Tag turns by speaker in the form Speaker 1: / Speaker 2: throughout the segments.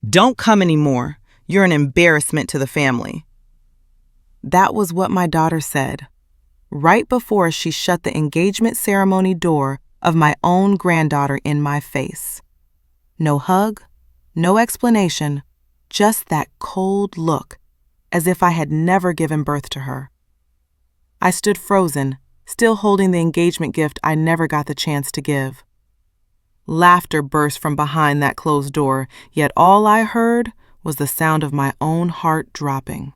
Speaker 1: Don't come anymore. You're an embarrassment to the family. That was what my daughter said, right before she shut the engagement ceremony door of my own granddaughter in my face. No hug, no explanation, just that cold look, as if I had never given birth to her. I stood frozen, still holding the engagement gift I never got the chance to give. Laughter burst from behind that closed door, yet all I heard was the sound of my own heart dropping.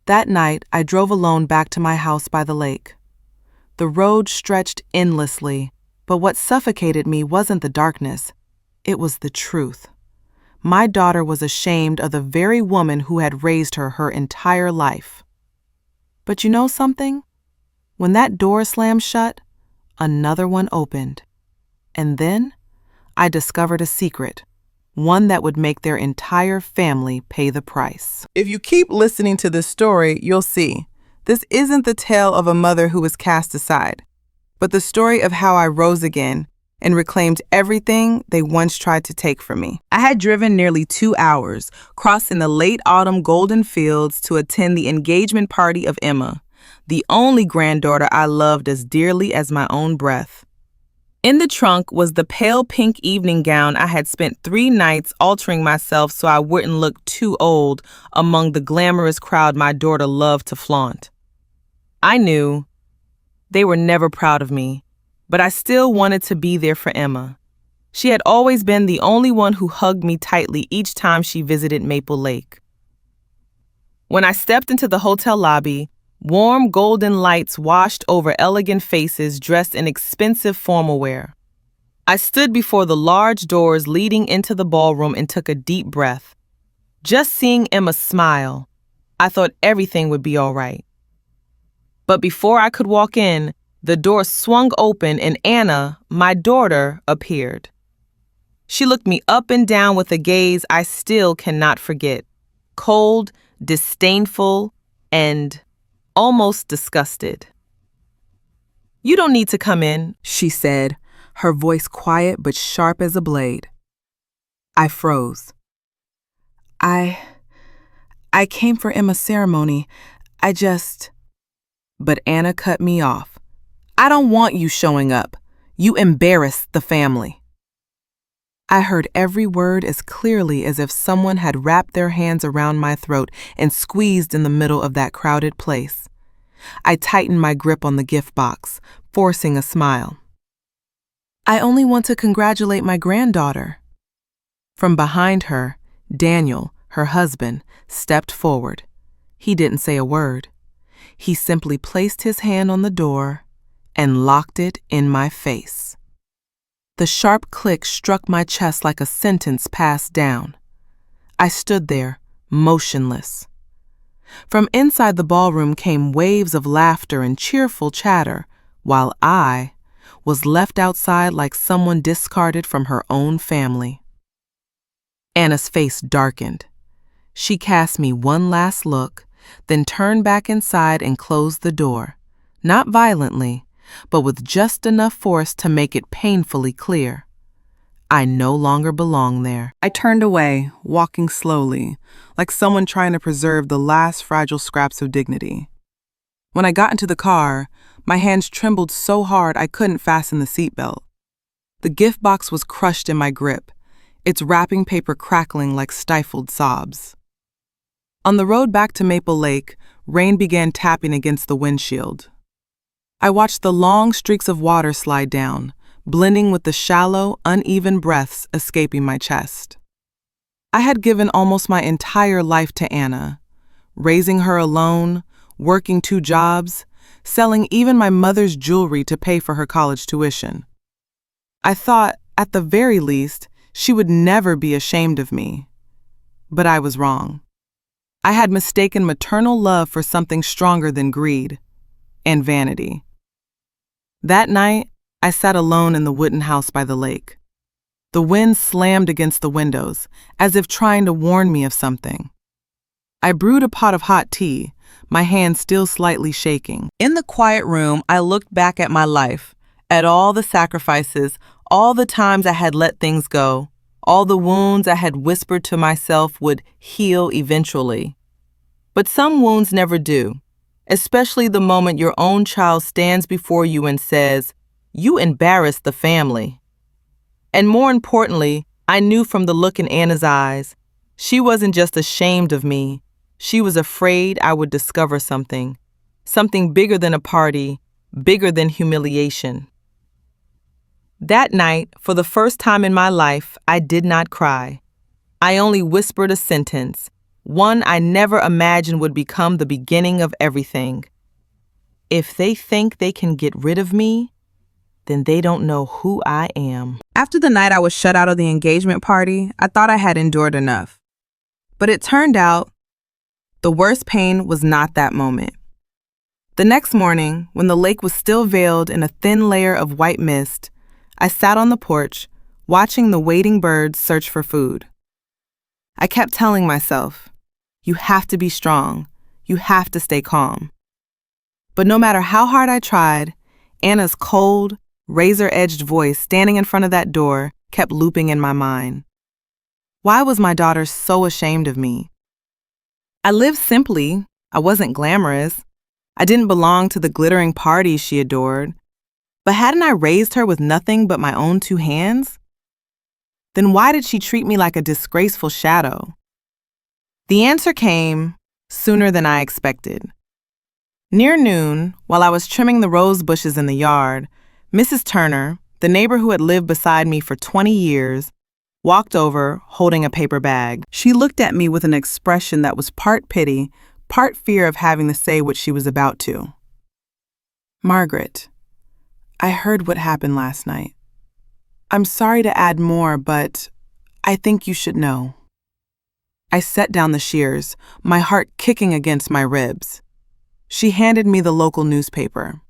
Speaker 1: That night, I drove alone back to my house by the lake. The road stretched endlessly, but what suffocated me wasn't the darkness, it was the truth. My daughter was ashamed of the very woman who had raised her entire life. But you know something? When that door slammed shut, another one opened. And then I discovered a secret, one that would make their entire family pay the price. If you keep listening to this story, you'll see this isn't the tale of a mother who was cast aside, but the story of how I rose again and reclaimed everything they once tried to take from me. I had driven nearly 2 hours, crossing the late autumn golden fields to attend the engagement party of Emma, the only granddaughter I loved as dearly as my own breath. In the trunk was the pale pink evening gown I had spent 3 nights altering myself so I wouldn't look too old among the glamorous crowd my daughter loved to flaunt. I knew they were never proud of me, but I still wanted to be there for Emma. She had always been the only one who hugged me tightly each time she visited Maple Lake. When I stepped into the hotel lobby, warm golden lights washed over elegant faces dressed in expensive formal wear. I stood before the large doors leading into the ballroom and took a deep breath. Just seeing Emma smile, I thought everything would be all right. But before I could walk in, the door swung open and Anna, my daughter, appeared. She looked me up and down with a gaze I still cannot forget. Cold, disdainful, and almost disgusted. "You don't need to come in," she said, her voice quiet but sharp as a blade. I froze. I came for Emma's ceremony. But Anna cut me off. "I don't want you showing up. You embarrass the family." I heard every word as clearly as if someone had wrapped their hands around my throat and squeezed in the middle of that crowded place. I tightened my grip on the gift box, forcing a smile. "I only want to congratulate my granddaughter." From behind her, Daniel, her husband, stepped forward. He didn't say a word. He simply placed his hand on the door and locked it in my face. The sharp click struck my chest like a sentence passed down. I stood there, motionless. From inside the ballroom came waves of laughter and cheerful chatter, while I was left outside like someone discarded from her own family. Anna's face darkened. She cast me one last look, then turned back inside and closed the door, not violently, but with just enough force to make it painfully clear. I no longer belonged there. I turned away, walking slowly, like someone trying to preserve the last fragile scraps of dignity. When I got into the car, my hands trembled so hard I couldn't fasten the seatbelt. The gift box was crushed in my grip, its wrapping paper crackling like stifled sobs. On the road back to Maple Lake, rain began tapping against the windshield. I watched the long streaks of water slide down, blending with the shallow, uneven breaths escaping my chest. I had given almost my entire life to Anna, raising her alone, working 2 jobs, selling even my mother's jewelry to pay for her college tuition. I thought, at the very least, she would never be ashamed of me. But I was wrong. I had mistaken maternal love for something stronger than greed and vanity. That night, I sat alone in the wooden house by the lake. The wind slammed against the windows, as if trying to warn me of something. I brewed a pot of hot tea, my hand still slightly shaking. In the quiet room, I looked back at my life, at all the sacrifices, all the times I had let things go, all the wounds I had whispered to myself would heal eventually. But some wounds never do, especially the moment your own child stands before you and says, "You embarrassed the family." And more importantly, I knew from the look in Anna's eyes, she wasn't just ashamed of me, she was afraid I would discover something bigger than a party, bigger than humiliation. That night, for the first time in my life, I did not cry. I only whispered a sentence, one I never imagined would become the beginning of everything. If they think they can get rid of me, then they don't know who I am.
Speaker 2: After the night I was shut out of the engagement party, I thought I had endured enough. But it turned out the worst pain was not that moment. The next morning, when the lake was still veiled in a thin layer of white mist, I sat on the porch, watching the waiting birds search for food. I kept telling myself, you have to be strong, you have to stay calm. But no matter how hard I tried, Anna's cold, razor-edged voice standing in front of that door kept looping in my mind. Why was my daughter so ashamed of me? I lived simply. I wasn't glamorous. I didn't belong to the glittering parties she adored. But hadn't I raised her with nothing but my own 2 hands? Then why did she treat me like a disgraceful shadow? The answer came sooner than I expected. Near noon, while I was trimming the rose bushes in the yard, Mrs. Turner, the neighbor who had lived beside me for 20 years, walked over holding a paper bag. She looked at me with an expression that was part pity, part fear of having to say what she was about to. "Margaret, I heard what happened last night. I'm sorry to add more, but I think you should know." I set down the shears, my heart kicking against my ribs. She handed me the local newspaper.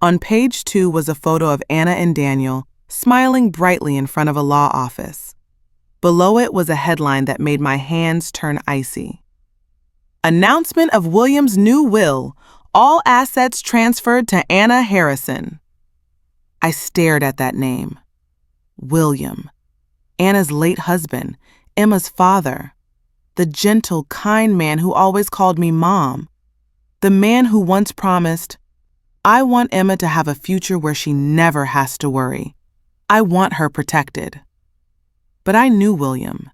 Speaker 2: On page 2 was a photo of Anna and Daniel smiling brightly in front of a law office. Below it was a headline that made my hands turn icy. "Announcement of William's new will. All assets transferred to Anna Harrison." I stared at that name. William. Anna's late husband, Emma's father. The gentle, kind man who always called me Mom. The man who once promised, "I want Emma to have a future where she never has to worry. I want her protected." But I knew William.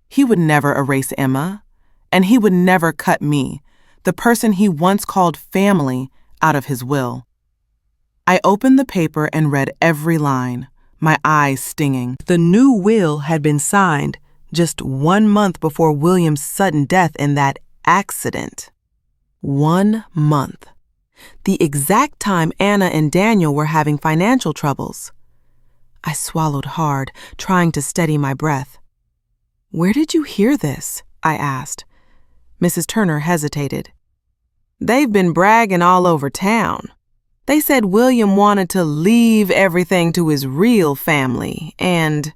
Speaker 2: He would never erase Emma, and he would never cut me, the person he once called family, out of his will. I opened the paper and read every line, my eyes stinging. The new will had been signed just 1 month before William's sudden death in that accident. 1 month. The exact time Anna and Daniel were having financial troubles. I swallowed hard, trying to steady my breath. "Where did you hear this?" I asked. Mrs. Turner hesitated. "They've been bragging all over town. They said William wanted to leave everything to his real family, and..."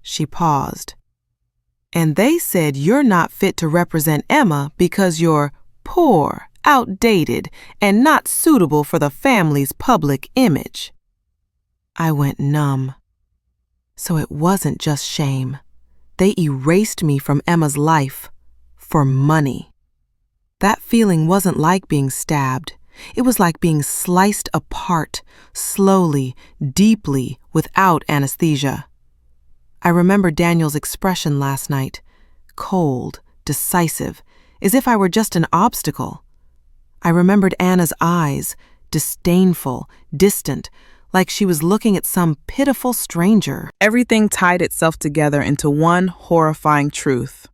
Speaker 2: She paused. "And they said you're not fit to represent Emma because you're poor, outdated, and not suitable for the family's public image." I went numb. So it wasn't just shame. They erased me from Emma's life for money. That feeling wasn't like being stabbed. It was like being sliced apart, slowly, deeply, without anesthesia. I remember Daniel's expression last night, cold, decisive, as if I were just an obstacle. I remembered Anna's eyes, disdainful, distant, like she was looking at some pitiful stranger. Everything tied itself together into one horrifying truth.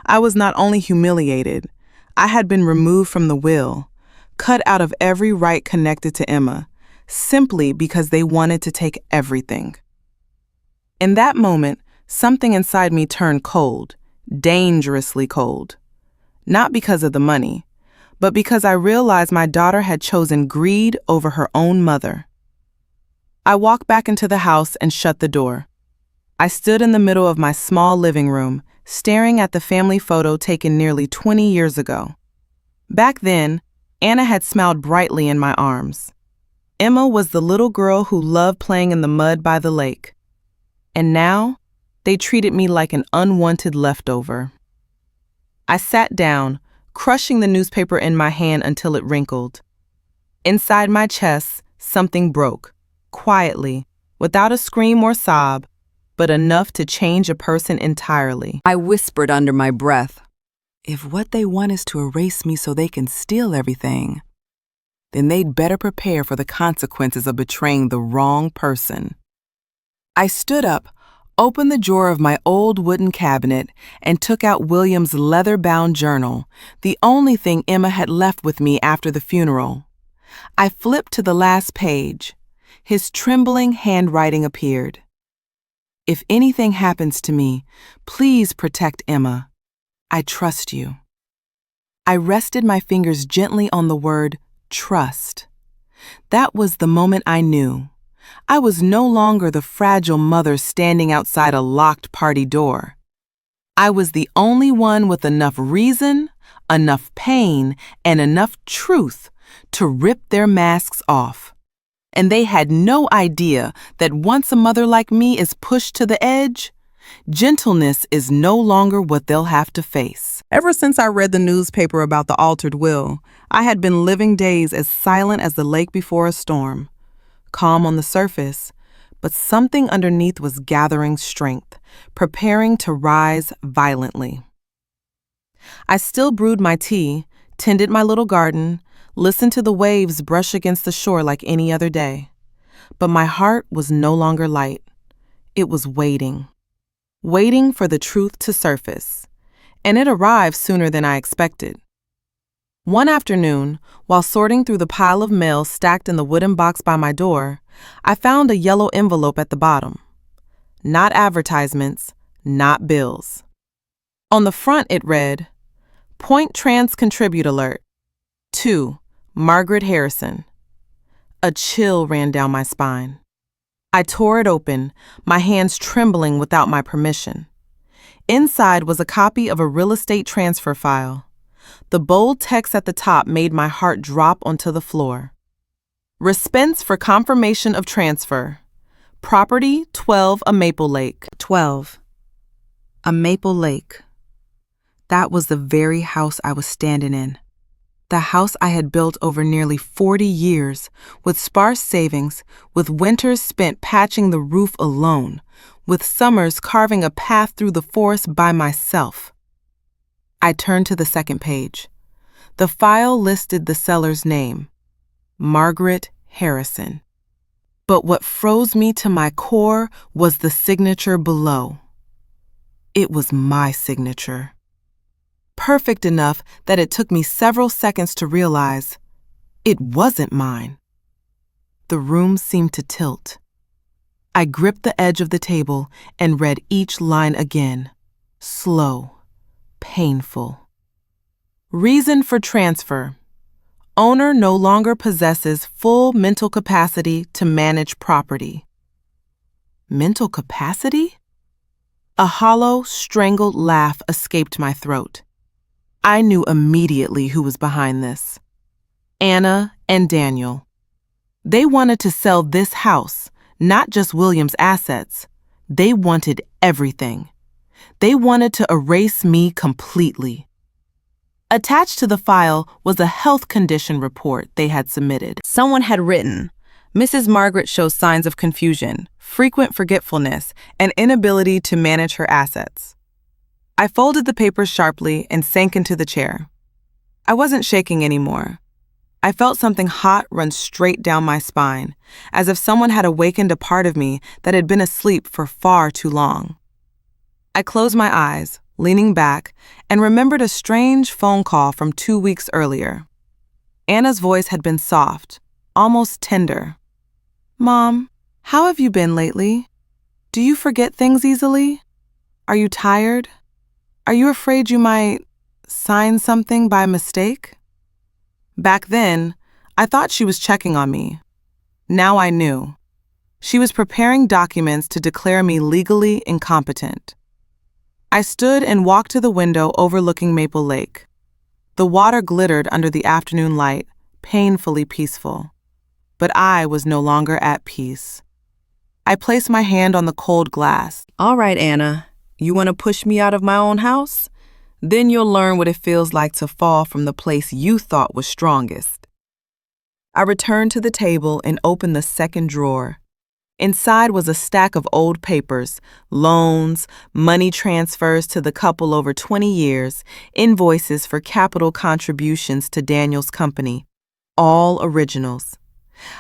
Speaker 2: I was not only humiliated, I had been removed from the will, cut out of every right connected to Emma, simply because they wanted to take everything. In that moment, something inside me turned cold, dangerously cold. Not because of the money, but because I realized my daughter had chosen greed over her own mother. I walked back into the house and shut the door. I stood in the middle of my small living room, staring at the family photo taken nearly 20 years ago. Back then, Anna had smiled brightly in my arms. Emma was the little girl who loved playing in the mud by the lake. And now,
Speaker 1: They treated me like an unwanted leftover. I sat down, crushing the newspaper in my hand until it wrinkled. Inside my chest, something broke, quietly, without a scream or sob, but enough to change a person entirely.
Speaker 3: I whispered under my breath,
Speaker 2: If what they want is to erase me so they can steal everything, then they'd better prepare for the consequences of betraying the wrong person. I stood up, opened the drawer of my old wooden cabinet, and took out William's leather-bound journal, the only thing Emma had left with me after the funeral. I flipped to the last page. His trembling handwriting appeared. If anything happens to me, please protect Emma. I trust you. I rested my fingers gently on the word trust. That was the moment I knew. I was no longer the fragile mother standing outside a locked party door. I was the only one with enough reason, enough pain, and enough truth to rip their masks off. And they had no idea that once a mother like me is pushed to the edge, gentleness is no longer what they'll have to face.
Speaker 1: Ever since I read the newspaper about the altered will, I had been living days as silent as the lake before a storm. Calm on the surface, but something underneath was gathering strength, preparing to rise violently. I still brewed my tea, tended my little garden, listened to the waves brush against the shore like any other day. But my heart was no longer light. It was waiting for the truth to surface, and it arrived sooner than I expected. One afternoon, while sorting through the pile of mail stacked in the wooden box by my door, I found a yellow envelope at the bottom. Not advertisements, not bills. On the front it read, Point Trans Contribute Alert. To Margaret Harrison. A chill ran down my spine. I tore it open, my hands trembling without my permission. Inside was a copy of a real estate transfer file. The bold text at the top made my heart drop onto the floor. Response for confirmation of transfer. Property 12 A Maple Lake.
Speaker 2: 12. A Maple Lake. That was the very house I was standing in. The house I had built over nearly 40 years, with sparse savings, with winters spent patching the roof alone, with summers carving a path through the forest by myself. I turned to the second page. The file listed the seller's name, Margaret Harrison. But what froze me to my core was the signature below. It was my signature. Perfect enough that it took me several seconds to realize it wasn't mine. The room seemed to tilt. I gripped the edge of the table and read each line again, slow, painful. Reason for transfer. Owner no longer possesses full mental capacity to manage property. Mental capacity? A hollow, strangled laugh escaped my throat. I knew immediately who was behind this. Anna and Daniel. They wanted to sell this house, not just William's assets. They wanted everything. They wanted to erase me completely. Attached to the file was a health condition report they had submitted.
Speaker 1: Someone had written, Mrs. Margaret shows signs of confusion, frequent forgetfulness, and inability to manage her assets. I folded the papers sharply and sank into the chair. I wasn't shaking anymore. I felt something hot run straight down my spine, as if someone had awakened a part of me that had been asleep for far too long. I closed my eyes, leaning back, and remembered a strange phone call from 2 weeks earlier. Anna's voice had been soft, almost tender. Mom, how have you been lately? Do you forget things easily? Are you tired? Are you afraid you might sign something by mistake? Back then, I thought she was checking on me. Now I knew. She was preparing documents to declare me legally incompetent. I stood and walked to the window overlooking Maple Lake. The water glittered under the afternoon light, painfully peaceful. But I was no longer at peace.
Speaker 2: I placed my hand on the cold glass.
Speaker 3: All right, Anna, you want to push me out of my own house? Then you'll learn what it feels like to fall from the place you thought was strongest.
Speaker 2: I returned to the table and opened the second drawer. Inside was a stack of old papers, loans, money transfers to the couple over 20 years, invoices for capital contributions to Daniel's company, all originals.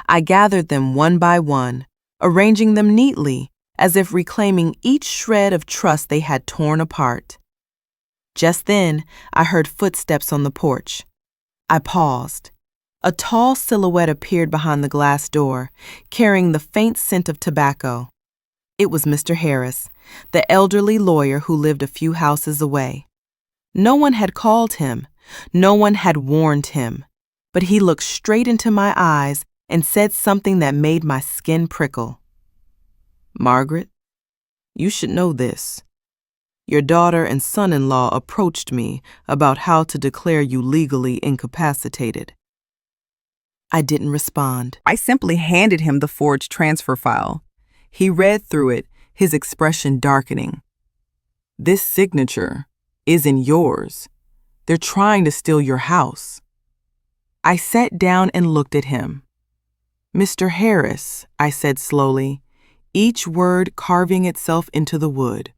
Speaker 2: I gathered them one by one, arranging them neatly, as if reclaiming each shred of trust they had torn apart. Just then, I heard footsteps on the porch. I paused. A tall silhouette appeared behind the glass door, carrying the faint scent of tobacco. It was Mr. Harris, the elderly lawyer who lived a few houses away. No one had called him, no one had warned him, but he looked straight into my eyes and said something that made my skin prickle. "Margaret, you should know this. Your daughter and son-in-law approached me about how to declare you legally incapacitated." I didn't respond.
Speaker 3: I simply handed him the forged transfer file. He read through it, his expression darkening. "This signature isn't yours. They're trying to steal your house." I sat down and looked at him. "Mr. Harris," I said slowly, each word carving itself into the wood.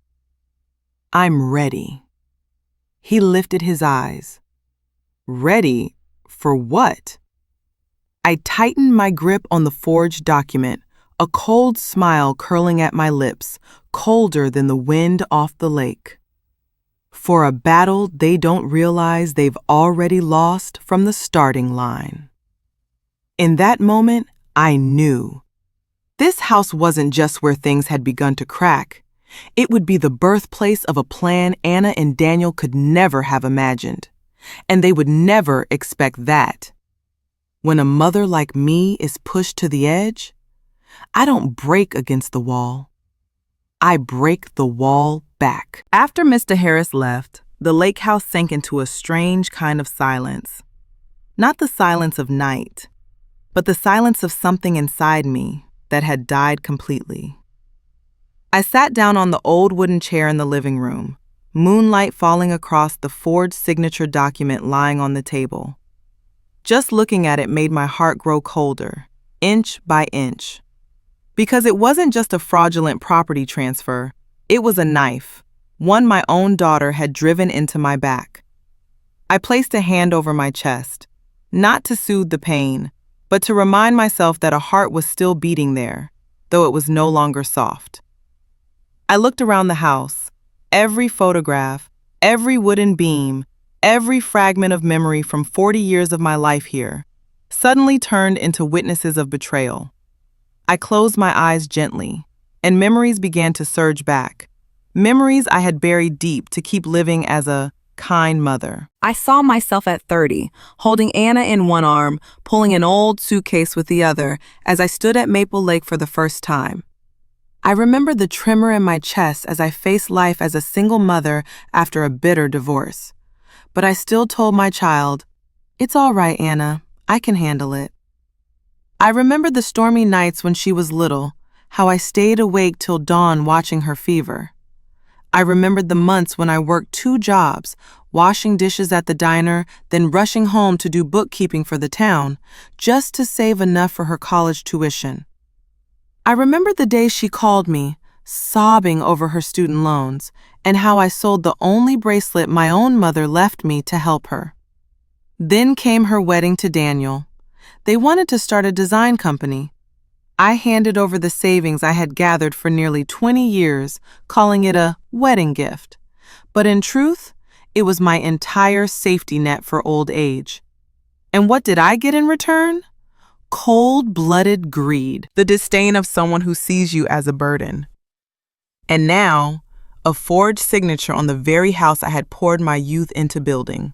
Speaker 3: "I'm ready." He lifted his eyes. "Ready for what?" I tightened my grip on the forged document, a cold smile curling at my lips, colder than the wind off the lake. "For a battle they don't realize they've already lost from the starting line." In that moment, I knew. This house wasn't just where things had begun to crack. It would be the birthplace of a plan Anna and Daniel could never have imagined. And they would never expect that. When a mother like me is pushed to the edge, I don't break against the wall. I break the wall back. After Mr. Harris left, the lake house sank into a strange kind of silence. Not the silence of night, but the silence of something inside me that had died completely. I sat down on the old wooden chair in the living room, moonlight falling across the forged signature document lying on the table. Just looking at it made my heart grow colder, inch by inch. Because it wasn't just a fraudulent property transfer, it was a knife, one my own daughter had driven into my back. I placed a hand over my chest, not to soothe the pain, but to remind myself that a heart was still beating there, though it was no longer soft. I looked around the house. Every photograph, every wooden beam, every fragment of memory from 40 years of my life here suddenly turned into witnesses of betrayal. I closed my eyes gently, and memories began to surge back. Memories I had buried deep to keep living as a kind mother. I saw myself at 30, holding Anna in one arm, pulling an old suitcase with the other as I stood at Maple Lake for the first time. I remember the tremor in my chest as I faced life as a single mother after a bitter divorce. But I still told my child, "It's all right, Anna. I can handle it." I remember the stormy nights when she was little, how I stayed awake till dawn watching her fever. I remembered the months when I worked 2 jobs, washing dishes at the diner, then rushing home to do bookkeeping for the town, just to save enough for her college tuition. I remember the day she called me, sobbing over her student loans, and how I sold the only bracelet my own mother left me to help her. Then came her wedding to Daniel. They wanted to start a design company. I handed over the savings I had gathered for nearly 20 years, calling it a wedding gift. But in truth, it was my entire safety net for old age. And what did I get in return? Cold-blooded greed, the disdain of someone who sees you as a burden. And now, a forged signature on the very house I had poured my youth into building.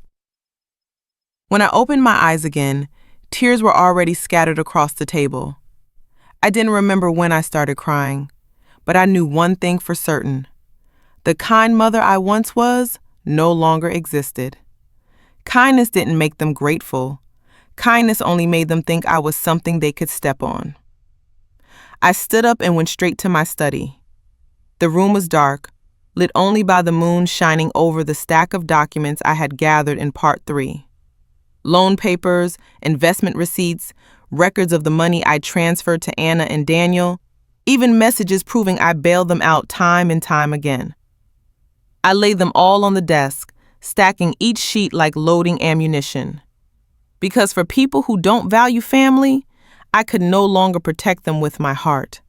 Speaker 3: When I opened my eyes again, tears were already scattered across the table. I didn't remember when I started crying, but I knew one thing for certain. The kind mother I once was no longer existed. Kindness didn't make them grateful. Kindness only made them think I was something they could step on.
Speaker 1: I stood up and went straight to my study. The room was dark, lit only by the moon shining over the stack of documents I had gathered in Part 3. Loan papers, investment receipts, records of the money I transferred to Anna and Daniel, even messages proving I bailed them out time and time again. I laid them all on the desk, stacking each sheet like loading ammunition. Because for people who don't value family, I could no longer protect them with my heart.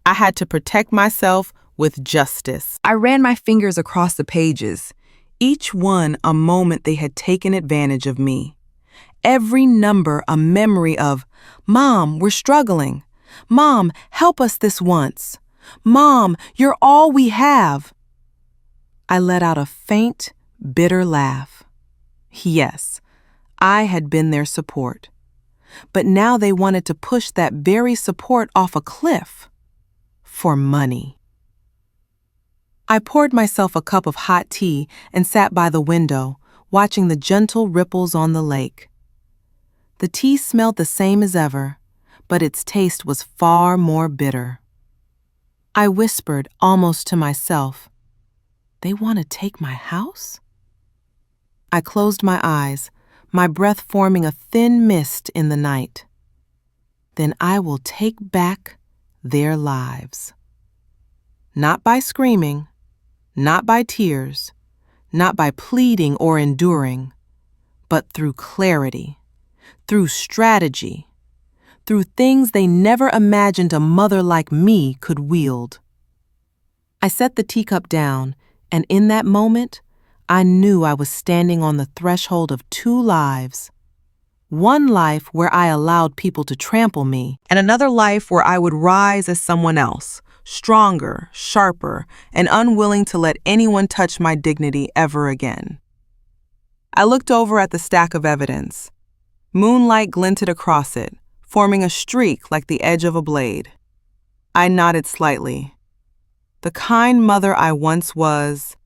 Speaker 1: I had to protect myself with justice.
Speaker 3: I ran my fingers across the pages, each one a moment they had taken advantage of me. Every number a memory of, "Mom, we're struggling. Mom, help us this once. Mom, you're all we have." I let out a faint, bitter laugh. Yes, I had been their support. But now they wanted to push that very support off a cliff. For money. I poured myself a cup of hot tea and sat by the window, watching the gentle ripples on the lake. The tea smelled the same as ever, but its taste was far more bitter. I whispered almost to myself, "They want to take my house?" I closed my eyes, my breath forming a thin mist in the night. Then I will take back their lives. Not by screaming, not by tears, not by pleading or enduring, but through clarity, through strategy, through things they never imagined a mother like me could wield. I set the teacup down, and in that moment, I knew I was standing on the threshold of two lives. One life where I allowed people to trample me, and another life where I would rise as someone else, stronger, sharper, and unwilling to let anyone touch my dignity ever again. I looked over at the stack of evidence. Moonlight glinted across it, forming a streak like the edge of a blade. I nodded slightly. The kind mother I once was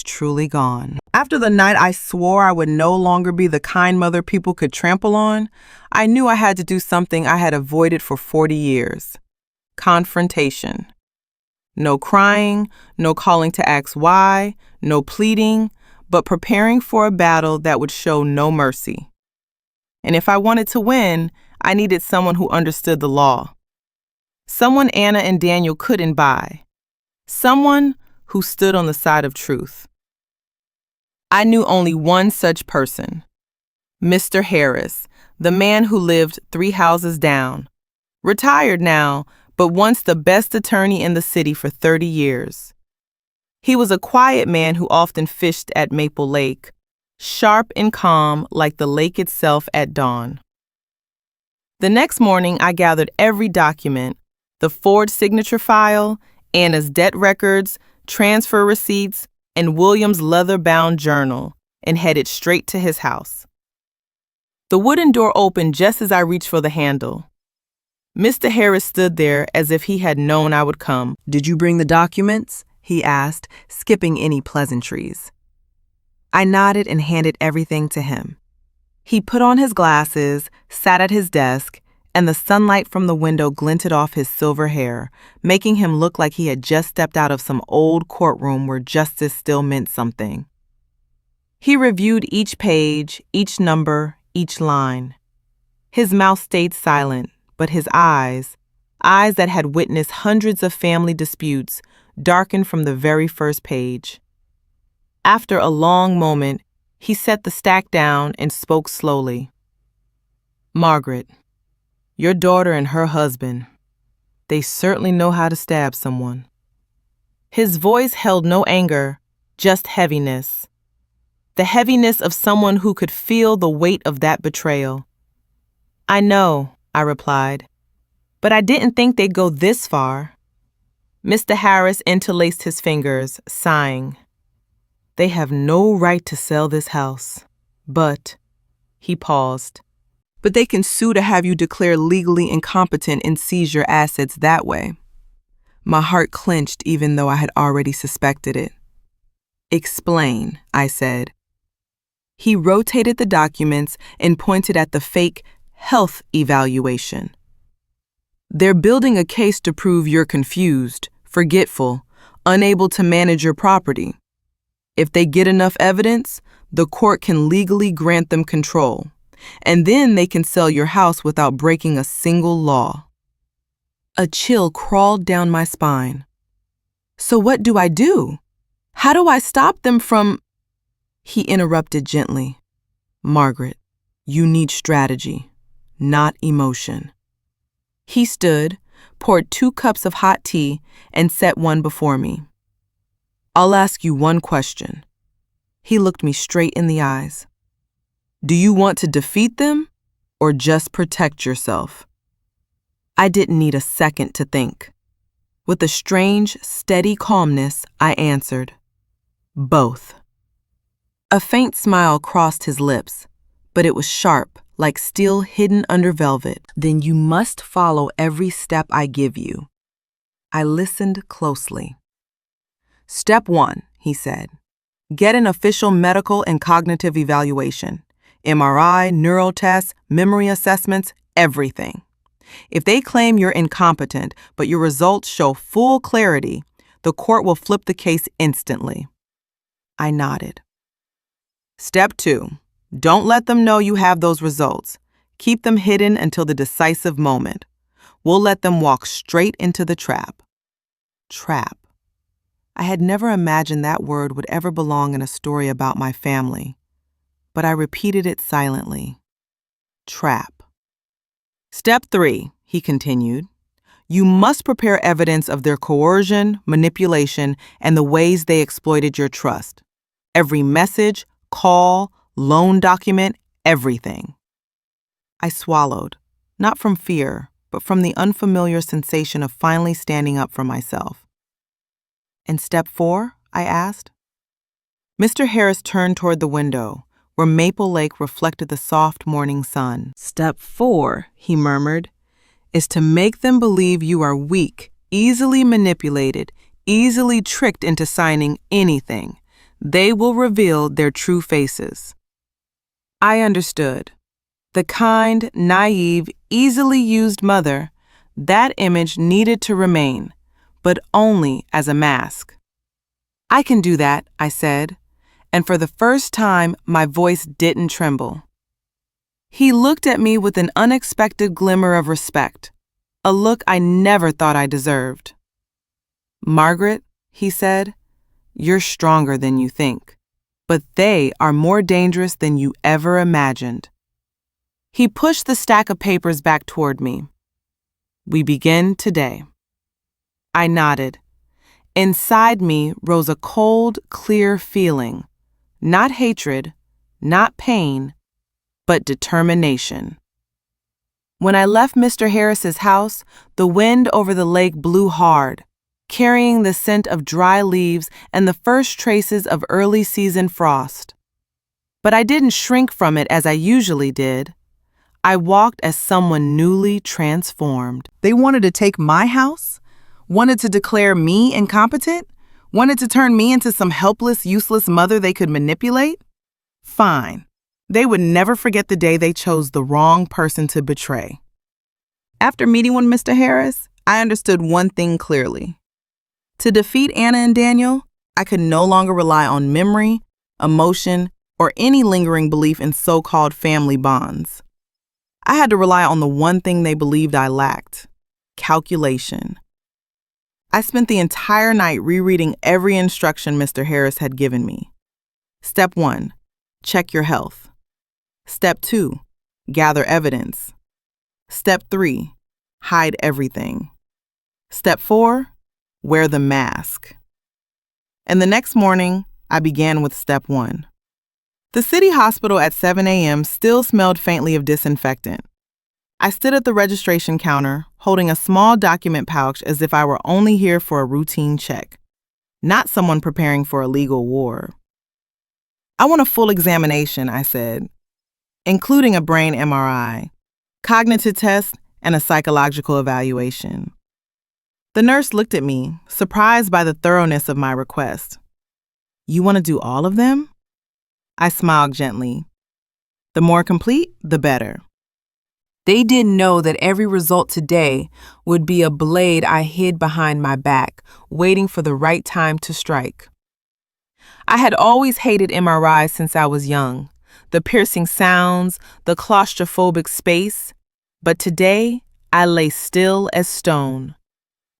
Speaker 3: truly gone. After the night I swore I would no longer be the kind mother people could trample on, I knew I had to do something I had avoided for 40 years. Confrontation. No crying, no calling to ask why, no pleading, but preparing for a battle that would show no mercy. And if I wanted to win, I needed someone who understood the law. Someone Anna and Daniel couldn't buy. Someone who stood on the side of truth. I knew only one such person. Mr. Harris, the man who lived 3 houses down. Retired now, but once the best attorney in the city for 30 years. He was a quiet man who often fished at Maple Lake, sharp and calm like the lake itself at dawn. The next morning, I gathered every document, the forged signature file, Anna's debt records, transfer receipts, and William's leather-bound journal, and headed straight to his house. The wooden door opened just as I reached for the handle. Mr. Harris stood there as if he had known I would come. "Did you bring the documents?" he asked, skipping any pleasantries.
Speaker 1: I nodded and handed everything to him. He put on his glasses, sat at his desk, and the sunlight from the window glinted off his silver hair, making him look like he had just stepped out of some old courtroom where justice still meant something. He reviewed each page, each number, each line. His mouth stayed silent, but his eyes that had witnessed hundreds of family disputes, darkened from the very first page. After a long moment, he set the stack down and spoke slowly. "Margaret, your daughter and her husband, they certainly know how to stab someone." His voice held no anger, just heaviness. The heaviness of someone who could feel the weight of that betrayal. "I know," I replied, "but I didn't think they'd go this far." Mr. Harris interlaced his fingers, sighing. "They have no right to sell this house, but," he paused, "but they can sue to have you declared legally incompetent and seize your assets that way." My heart clenched even though I had already suspected it. "Explain," I said. He rotated the documents and pointed at the fake health evaluation.
Speaker 3: They're building a case to prove you're confused, forgetful, unable to manage your property. If they get enough evidence, the court can legally grant them control, and then they can sell your house without breaking a single law. A chill crawled down my spine. So what do I do? How do I stop them from... He interrupted gently. Margaret, you need strategy, not emotion. He stood, poured 2 cups of hot tea, and set one before me. I'll ask you one question. He looked me straight in the eyes. Do you want to defeat them or just protect yourself? I didn't need a second to think. With a strange, steady calmness, I answered, both. A faint smile crossed his lips, but it was sharp, like steel hidden under velvet. Then you must follow every step I give you. I listened closely. Step 1, he said. Get an official medical and cognitive evaluation. MRI, neural tests, memory assessments, everything. If they claim you're incompetent, but your results show full clarity, the court will flip the case instantly. I nodded. Step 2. Don't let them know you have those results. Keep them hidden until the decisive moment. We'll let them walk straight into the trap. Trap. I had never imagined that word would ever belong in a story about my family, but I repeated it silently. Trap. Step 3, he continued. You must prepare evidence of their coercion, manipulation, and the ways they exploited your trust. Every message, call, loan document, everything. I swallowed, not from fear, but from the unfamiliar sensation of finally standing up for myself. And step 4, I asked. Mr. Harris turned toward the window, where Maple Lake reflected the soft morning sun. Step 4, he murmured, is to make them believe you are weak, easily manipulated, easily tricked into signing anything. They will reveal their true faces. I understood. The kind, naive, easily used mother, that image needed to remain, but only as a mask. I can do that, I said, and for the first time, my voice didn't tremble. He looked at me with an unexpected glimmer of respect, a look I never thought I deserved. Margaret, he said, you're stronger than you think, but they are more dangerous than you ever imagined. He pushed the stack of papers back toward me. We begin today. I nodded. Inside me rose a cold, clear feeling, not hatred, not pain, but determination. When I left Mr. Harris's house, the wind over the lake blew hard, carrying the scent of dry leaves and the first traces of early season frost. But I didn't shrink from it as I usually did. I walked as someone newly transformed. They wanted to take my house? Wanted to declare me incompetent? Wanted to turn me into some helpless, useless mother they could manipulate? Fine. They would never forget the day they chose the wrong person to betray. After meeting with Mr. Harris, I understood one thing clearly. To defeat Anna and Daniel, I could no longer rely on memory, emotion, or any lingering belief in so-called family bonds. I had to rely on the one thing they believed I lacked: calculation. I spent the entire night rereading every instruction Mr. Harris had given me. Step 1, check your health. Step 2, gather evidence. Step 3, hide everything. Step 4, wear the mask. And the next morning, I began with step 1. The city hospital at 7 a.m. still smelled faintly of disinfectant. I stood at the registration counter, holding a small document pouch as if I were only here for a routine check, not someone preparing for a legal war. I want a full examination, I said, including a brain MRI, cognitive test, and a psychological evaluation. The nurse looked at me, surprised by the thoroughness of my request. You want to do all of them? I smiled gently. The more complete, the better. They didn't know that every result today would be a blade I hid behind my back, waiting for the right time to strike. I had always hated MRIs since I was young, the piercing sounds, the claustrophobic space, but today I lay still as stone.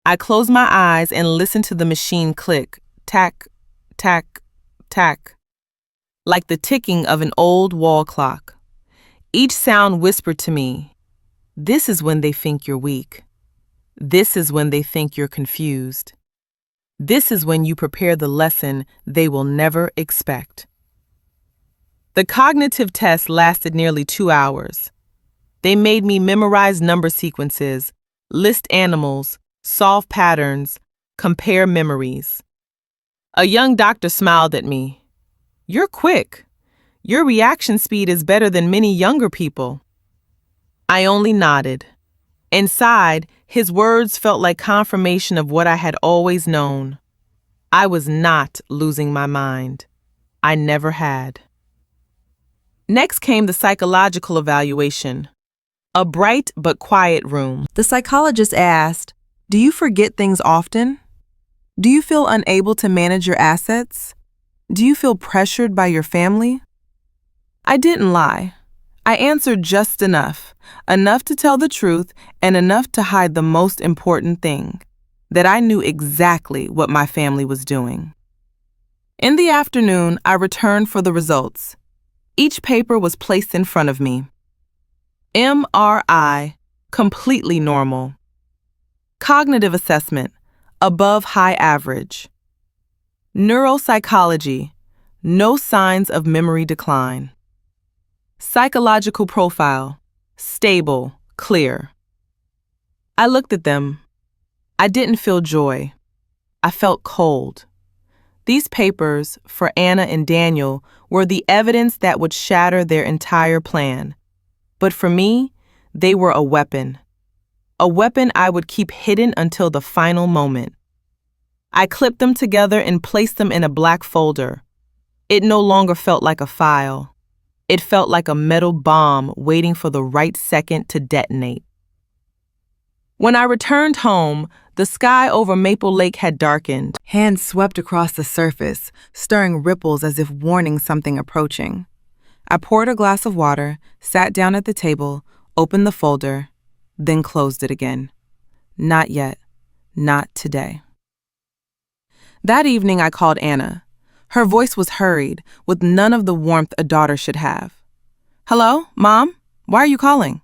Speaker 3: I closed my eyes and listened to the machine click, tack, tack, tack, like the ticking of an old wall clock. Each sound whispered to me, "This is when they think you're weak. This is when they think you're confused. This is when you prepare the lesson they will never expect." The cognitive test lasted nearly 2 hours. They made me memorize number sequences, list animals, solve patterns, compare memories. A young doctor smiled at me. "You're quick. Your reaction speed is better than many younger people." I only nodded. Inside, his words felt like confirmation of what I had always known. I was not losing my mind. I never had. Next came the psychological evaluation. A bright but quiet room. The psychologist asked, "Do you forget things often? Do you feel unable to manage your assets? Do you feel pressured by your family?" I didn't lie. I answered just enough to tell the truth and enough to hide the most important thing, that I knew exactly what my family was doing. In the afternoon, I returned for the results. Each paper was placed in front of me. MRI, completely normal. Cognitive assessment, above high average. Neuropsychology, no signs of memory decline. Psychological profile, stable, clear. I looked at them. I didn't feel joy. I felt cold. These papers, for Anna and Daniel, were the evidence that would shatter their entire plan. But for me, they were a weapon. A weapon I would keep hidden until the final moment. I clipped them together and placed them in a black folder. It no longer felt like a file. It felt like a metal bomb waiting for the right second to detonate. When I returned home, the sky over Maple Lake had darkened. Hands swept across the surface, stirring ripples as if warning something approaching. I poured a glass of water, sat down at the table, opened the folder, then closed it again. Not yet. Not today. That evening I called Anna. Her voice was hurried, with none of the warmth a daughter should have. "Hello, Mom? Why are you calling?"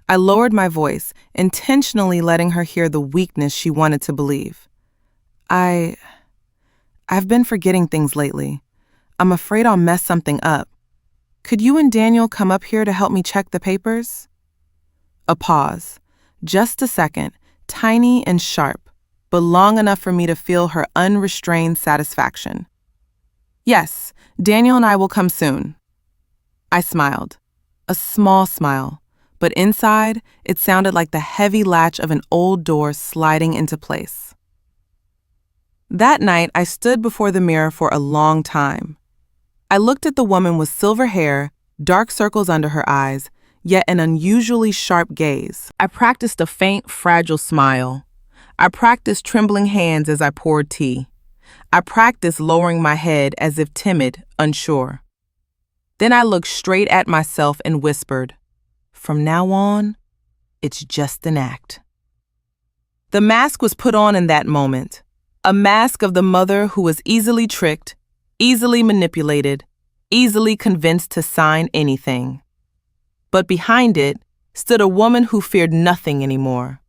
Speaker 3: I lowered my voice, intentionally letting her hear the weakness she wanted to believe. I've been forgetting things lately. I'm afraid I'll mess something up. Could you and Daniel come up here to help me check the papers?" A pause. Just a second, tiny and sharp, but long enough for me to feel her unrestrained satisfaction. "Yes, Daniel and I will come soon." I smiled. A small smile, but inside, it sounded like the heavy latch of an old door sliding into place. That night, I stood before the mirror for a long time. I looked at the woman with silver hair, dark circles under her eyes, yet an unusually sharp gaze. I practiced a faint, fragile smile. I practiced trembling hands as I poured tea. I practiced lowering my head as if timid, unsure. Then I looked straight at myself and whispered, "From now on, it's just an act." The mask was put on in that moment, a mask of the mother who was easily tricked, easily manipulated, easily convinced to sign anything. But behind it stood a woman who feared nothing anymore.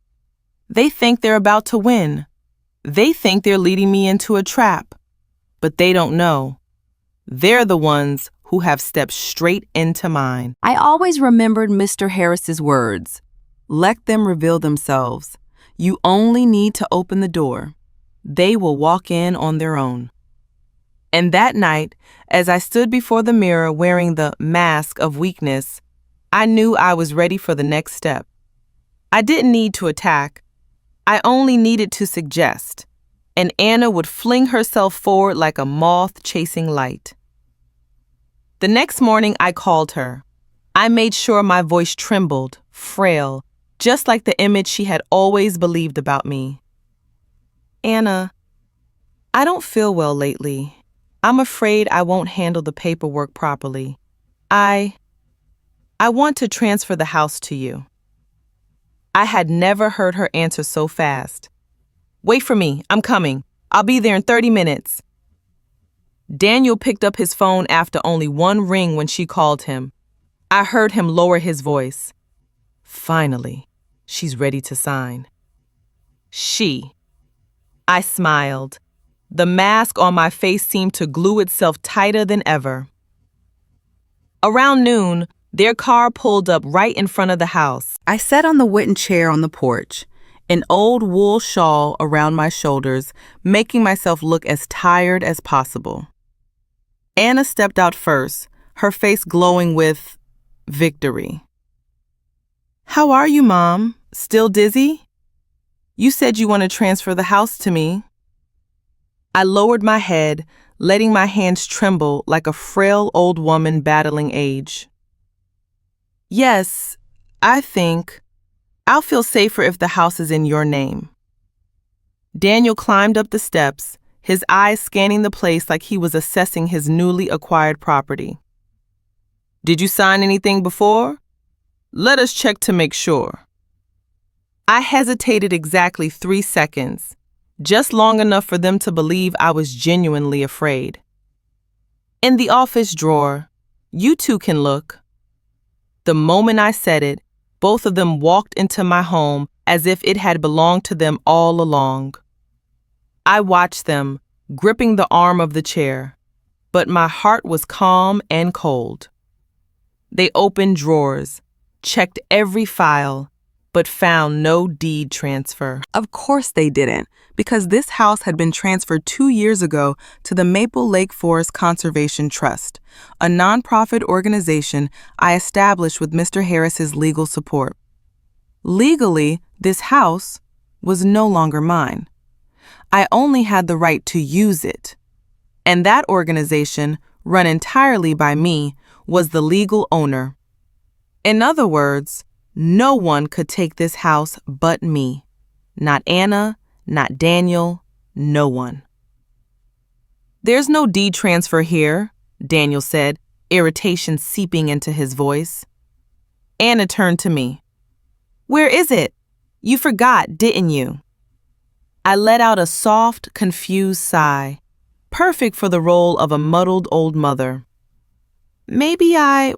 Speaker 3: They think they're about to win. They think they're leading me into a trap. But they don't know. They're the ones who have stepped straight into mine.
Speaker 4: I always remembered Mr. Harris's words.
Speaker 3: Let them reveal themselves. You only need to open the door. They will walk in on their own. And that night, as I stood before the mirror wearing the mask of weakness, I knew I was ready for the next step. I didn't need to attack. I only needed to suggest, and Anna would fling herself forward like a moth chasing light. The next morning, I called her.
Speaker 1: I made sure my voice trembled, frail, just like the image she had always believed about me. Anna, I don't feel well lately. I'm afraid I won't handle the paperwork properly. I want to transfer the house to you. I had never heard her answer so fast. Wait for me, I'm coming. I'll be there in 30 minutes. Daniel picked up his phone after only one ring when she called him. I heard him lower his voice. Finally, she's ready to sign. She. I smiled. The mask on my face seemed to glue itself tighter than ever. Around noon, their car pulled up right in front of the house.
Speaker 2: I sat on the wooden chair on the porch, an old wool shawl around my shoulders, making myself look as tired as possible. Anna stepped out first, her face glowing with victory. How are you, Mom? Still dizzy? You said you want to transfer the house to me. I lowered my head, letting my hands tremble like a frail old woman battling age. Yes, I think I'll feel safer if the house is in your name. Daniel climbed up the steps, his eyes scanning the place like he was assessing his newly acquired property. Did you sign anything before? Let us check to make sure. I hesitated exactly 3 seconds, just long enough for them to believe I was genuinely afraid. In the office drawer, you two can look. The moment I said it, both of them walked into my home as if it had belonged to them all along. I watched them, gripping the arm of the chair, but my heart was calm and cold. They opened drawers, checked every file, but found no deed transfer. Of course they didn't, because this house had been transferred 2 years ago to the Maple Lake Forest Conservation Trust, a nonprofit organization I established with Mr. Harris's legal support. Legally, this house was no longer mine. I only had the right to use it. And that organization, run entirely by me, was the legal owner. In other words, no one could take this house but me. Not Anna, not Daniel, no one. There's no deed transfer here, Daniel said, irritation seeping into his voice. Anna turned to me. Where is it? You forgot, didn't you? I let out a soft, confused sigh, perfect for the role of a muddled old mother. Maybe I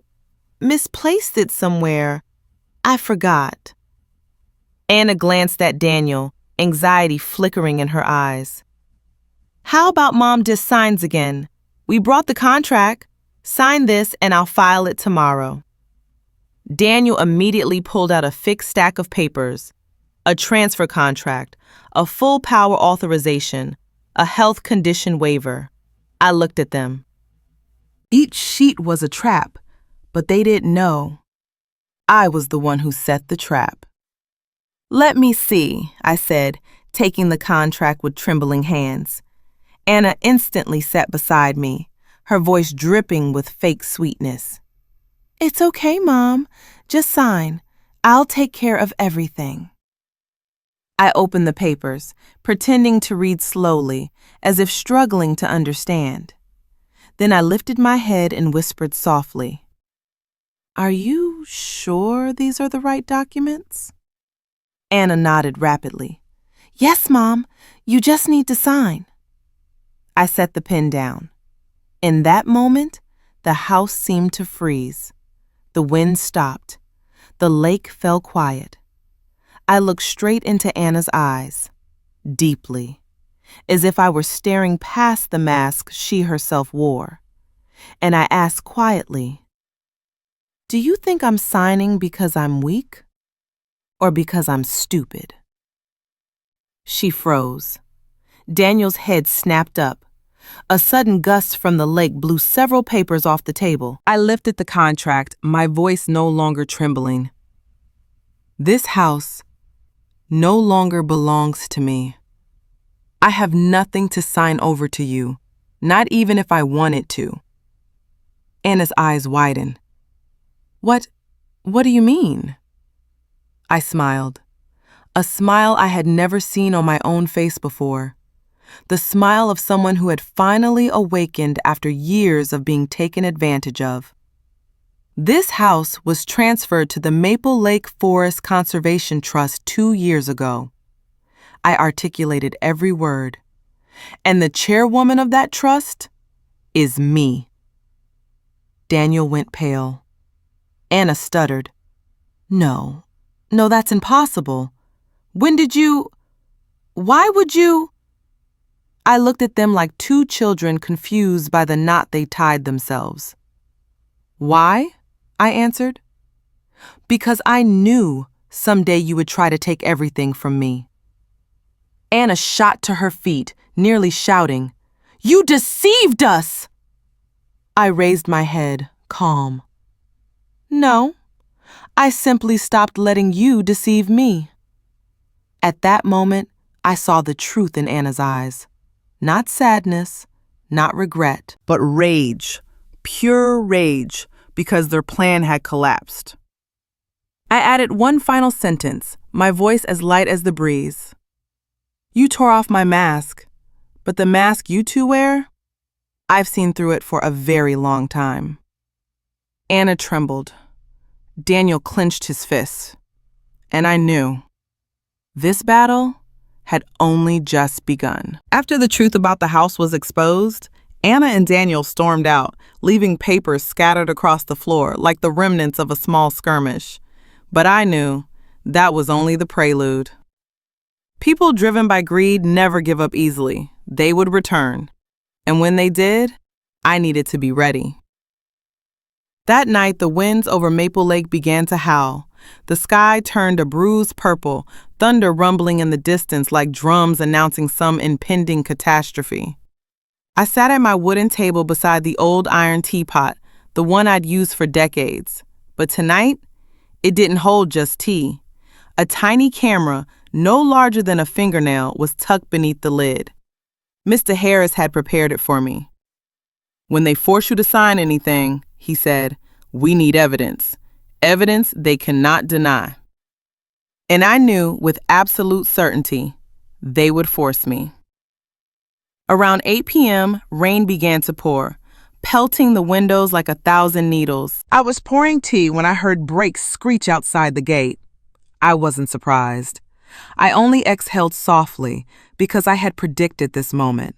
Speaker 2: misplaced it somewhere. I forgot. Anna glanced at Daniel, anxiety flickering in her eyes. How about Mom just signs again? We brought the contract. Sign this and I'll file it tomorrow. Daniel immediately pulled out a thick stack of papers, a transfer contract, a full power authorization, a health condition waiver. I looked at them. Each sheet was a trap, but they didn't know. I was the one who set the trap. Let me see, I said, taking the contract with trembling hands. Anna instantly sat beside me, her voice dripping with fake sweetness. It's okay, Mom. Just sign. I'll take care of everything. I opened the papers, pretending to read slowly, as if struggling to understand. Then I lifted my head and whispered softly, Are you sure these are the right documents? Anna nodded rapidly. Yes, Mom. You just need to sign. I set the pen down. In that moment, the house seemed to freeze. The wind stopped. The lake fell quiet. I looked straight into Anna's eyes, deeply, as if I were staring past the mask she herself wore. And I asked quietly, Do you think I'm signing because I'm weak or because I'm stupid? She froze. Daniel's head snapped up. A sudden gust from the lake blew several papers off the table. I lifted the contract, my voice no longer trembling. This house no longer belongs to me. I have nothing to sign over to you, not even if I wanted to. Anna's eyes widened.
Speaker 1: What do you mean? I smiled. A smile I had never seen on my own face before. The smile of someone who had finally awakened after years of being taken advantage of. This house was transferred to the Maple Lake Forest Conservation Trust 2 years ago. I articulated every word. And the chairwoman of that trust is me. Daniel went pale. Anna stuttered. No, that's impossible. Why would you? I looked at them like two children confused by the knot they tied themselves. Why? I answered. Because I knew someday you would try to take everything from me. Anna shot to her feet, nearly shouting, "You deceived us!" I raised my head, calm. No, I simply stopped letting you deceive me. At that moment, I saw the truth in Anna's eyes. Not sadness, not regret.
Speaker 2: But rage, pure rage, because their plan had collapsed.
Speaker 1: I added one final sentence, my voice as light as the breeze. You tore off my mask, but the mask you two wear, I've seen through it for a very long time. Anna trembled. Daniel clenched his fists. And I knew. This battle had only just begun.
Speaker 2: After the truth about the house was exposed, Anna and Daniel stormed out, leaving papers scattered across the floor like the remnants of a small skirmish. But I knew that was only the prelude. People driven by greed never give up easily. They would return. And when they did, I needed to be ready. That night, the winds over Maple Lake began to howl. The sky turned a bruised purple, thunder rumbling in the distance like drums announcing some impending catastrophe. I sat at my wooden table beside the old iron teapot, the one I'd used for decades. But tonight, it didn't hold just tea. A tiny camera, no larger than a fingernail, was tucked beneath the lid. Mr. Harris had prepared it for me. When they force you to sign anything, he said, we need evidence. Evidence they cannot deny. And I knew with absolute certainty they would force me. Around 8 p.m., rain began to pour, pelting the windows like 1,000 needles. I was pouring tea when I heard brakes screech outside the gate. I wasn't surprised. I only exhaled softly because I had predicted this moment.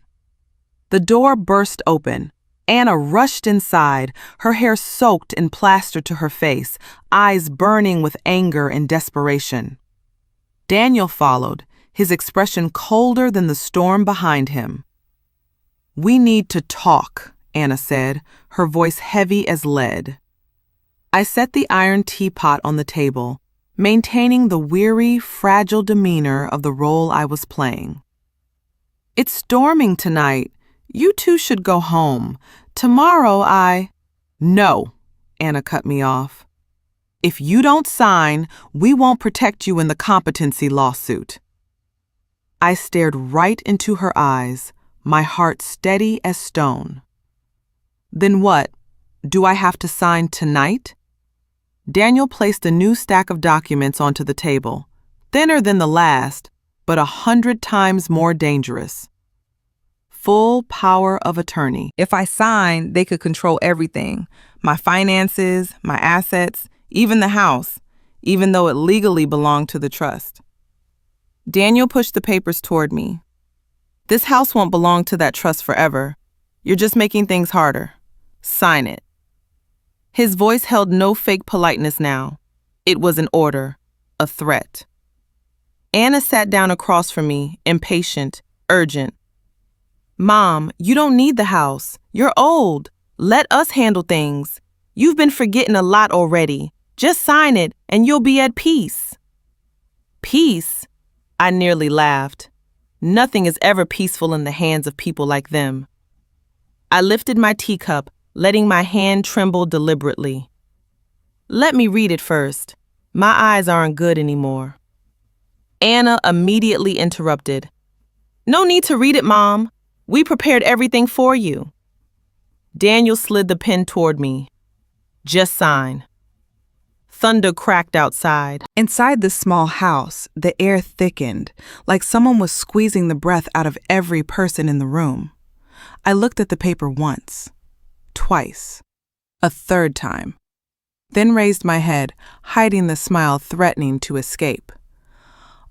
Speaker 2: The door burst open. Anna rushed inside, her hair soaked in plaster to her face, eyes burning with anger and desperation. Daniel followed, his expression colder than the storm behind him. We need to talk, Anna said, her voice heavy as lead. I set the iron teapot on the table, maintaining the weary, fragile demeanor of the role I was playing. It's storming tonight. You two should go home. Tomorrow No, Anna cut me off. If you don't sign, we won't protect you in the competency lawsuit. I stared right into her eyes, my heart steady as stone. Then what? Do I have to sign tonight? Daniel placed a new stack of documents onto the table, thinner than the last, but 100 times more dangerous. Full power of attorney. If I signed, they could control everything. My finances, my assets, even the house, even though it legally belonged to the trust. Daniel pushed the papers toward me. This house won't belong to that trust forever. You're just making things harder. Sign it. His voice held no fake politeness now. It was an order, a threat. Anna sat down across from me, impatient, urgent. Mom, you don't need the house. You're old. Let us handle things. You've been forgetting a lot already. Just sign it and you'll be at peace. Peace? I nearly laughed. Nothing is ever peaceful in the hands of people like them. I lifted my teacup, letting my hand tremble deliberately. Let me read it first. My eyes aren't good anymore. Anna immediately interrupted. No need to read it, Mom. We prepared everything for you. Daniel slid the pen toward me. Just sign.
Speaker 1: Thunder cracked outside.
Speaker 2: Inside this small house, the air thickened, like someone was squeezing the breath out of every person in the room. I looked at the paper once, twice, a third time, then raised my head, hiding the smile threatening to escape.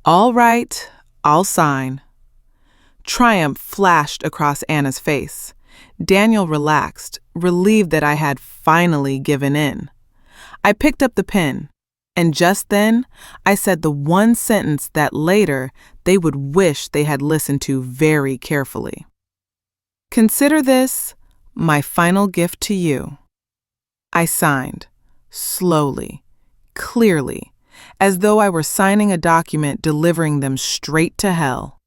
Speaker 2: All right, I'll sign. Triumph flashed across Anna's face. Daniel relaxed, relieved that I had finally given in. I picked up the pen, and just then, I said the one sentence that later they would wish they had listened to very carefully. Consider this my final gift to you. I signed, slowly, clearly, as though I were signing a document delivering them straight to hell.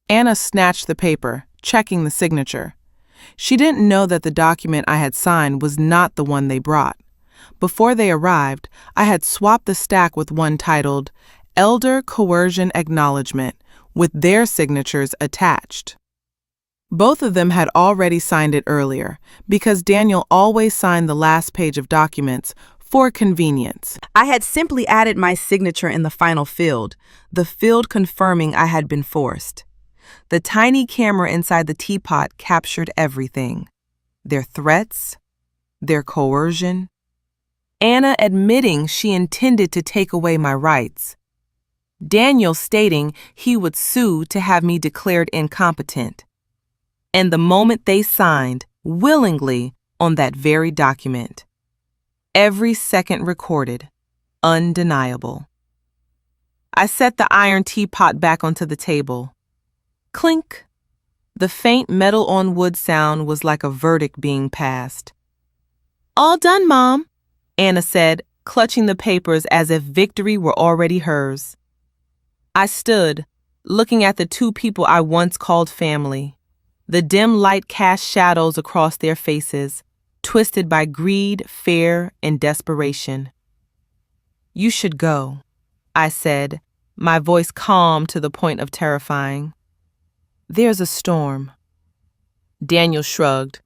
Speaker 2: Anna snatched the paper, checking the signature. She didn't know that the document I had signed was not the one they brought. Before they arrived, I had swapped the stack with one titled Elder Coercion Acknowledgement, with their signatures attached. Both of them had already signed it earlier, because Daniel always signed the last page of documents for convenience. I had simply added my signature in the final field, the field confirming I had been forced. The tiny camera inside the teapot captured everything. Their threats, their coercion, Anna admitting she intended to take away my rights, Daniel stating he would sue to have me declared incompetent, and the moment they signed, willingly, on that very document. Every second recorded, undeniable. I set the iron teapot back onto the table. Clink! The faint metal-on-wood sound was like a verdict being passed. All done, Mom, Anna said, clutching the papers as if victory were already hers. I stood, looking at the two people I once called family. The dim light cast shadows across their faces, twisted by greed, fear, and desperation. You should go, I said, my voice calm to the point of terrifying. There's a storm. Daniel shrugged.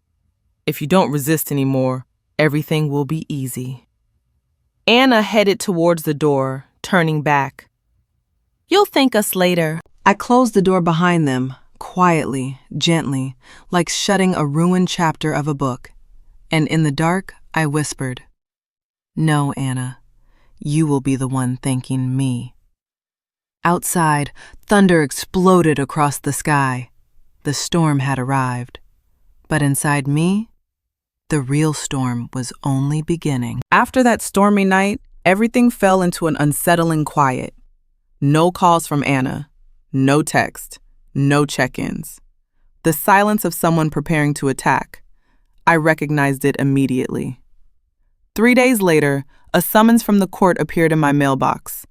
Speaker 2: If you don't resist anymore, everything will be easy. Anna headed towards the door, turning back. You'll thank us later. I closed the door behind them, quietly, gently, like shutting a ruined chapter of a book. And in the dark, I whispered, No, Anna, you will be the one thanking me. Outside, thunder exploded across the sky. The storm had arrived. But inside me, the real storm was only beginning. After that stormy night, everything fell into an unsettling quiet. No calls from Anna, no text, no check-ins. The silence of someone preparing to attack. I recognized it immediately. 3 days later, a summons from the court appeared in my mailbox.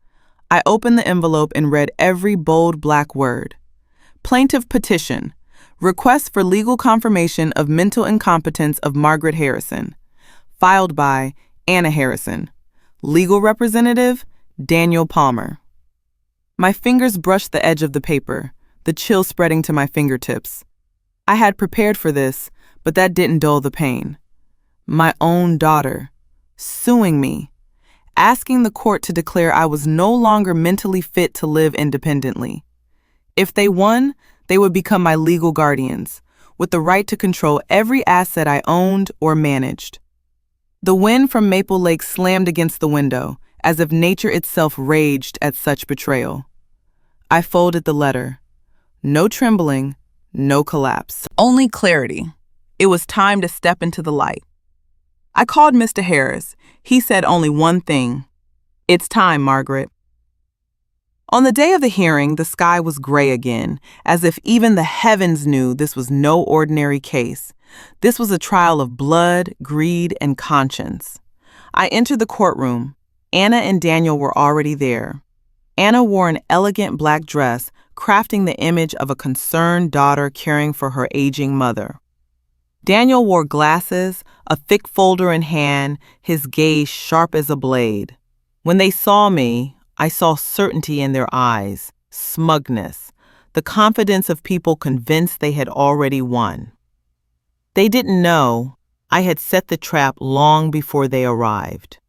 Speaker 2: I opened the envelope and read every bold black word. Plaintiff petition. Request for legal confirmation of mental incompetence of Margaret Harrison. Filed by Anna Harrison. Legal representative, Daniel Palmer. My fingers brushed the edge of the paper, the chill spreading to my fingertips. I had prepared for this, but that didn't dull the pain. My own daughter, suing me, asking the court to declare I was no longer mentally fit to live independently. If they won, they would become my legal guardians, with the right to control every asset I owned or managed. The wind from Maple Lake slammed against the window, as if nature itself raged at such betrayal. I folded the letter. No trembling, no collapse. Only clarity. It was time to step into the light. I called Mr. Harris. He said only one thing. It's time, Margaret. On the day of the hearing, the sky was gray again, as if even the heavens knew this was no ordinary case. This was a trial of blood, greed, and conscience. I entered the courtroom. Anna and Daniel were already there. Anna wore an elegant black dress, crafting the image of a concerned daughter caring for her aging mother. Daniel wore glasses, a thick folder in hand, his gaze sharp as a blade. When they saw me, I saw certainty in their eyes, smugness, the confidence of people convinced they had already won. They didn't know I had set the trap long before they arrived.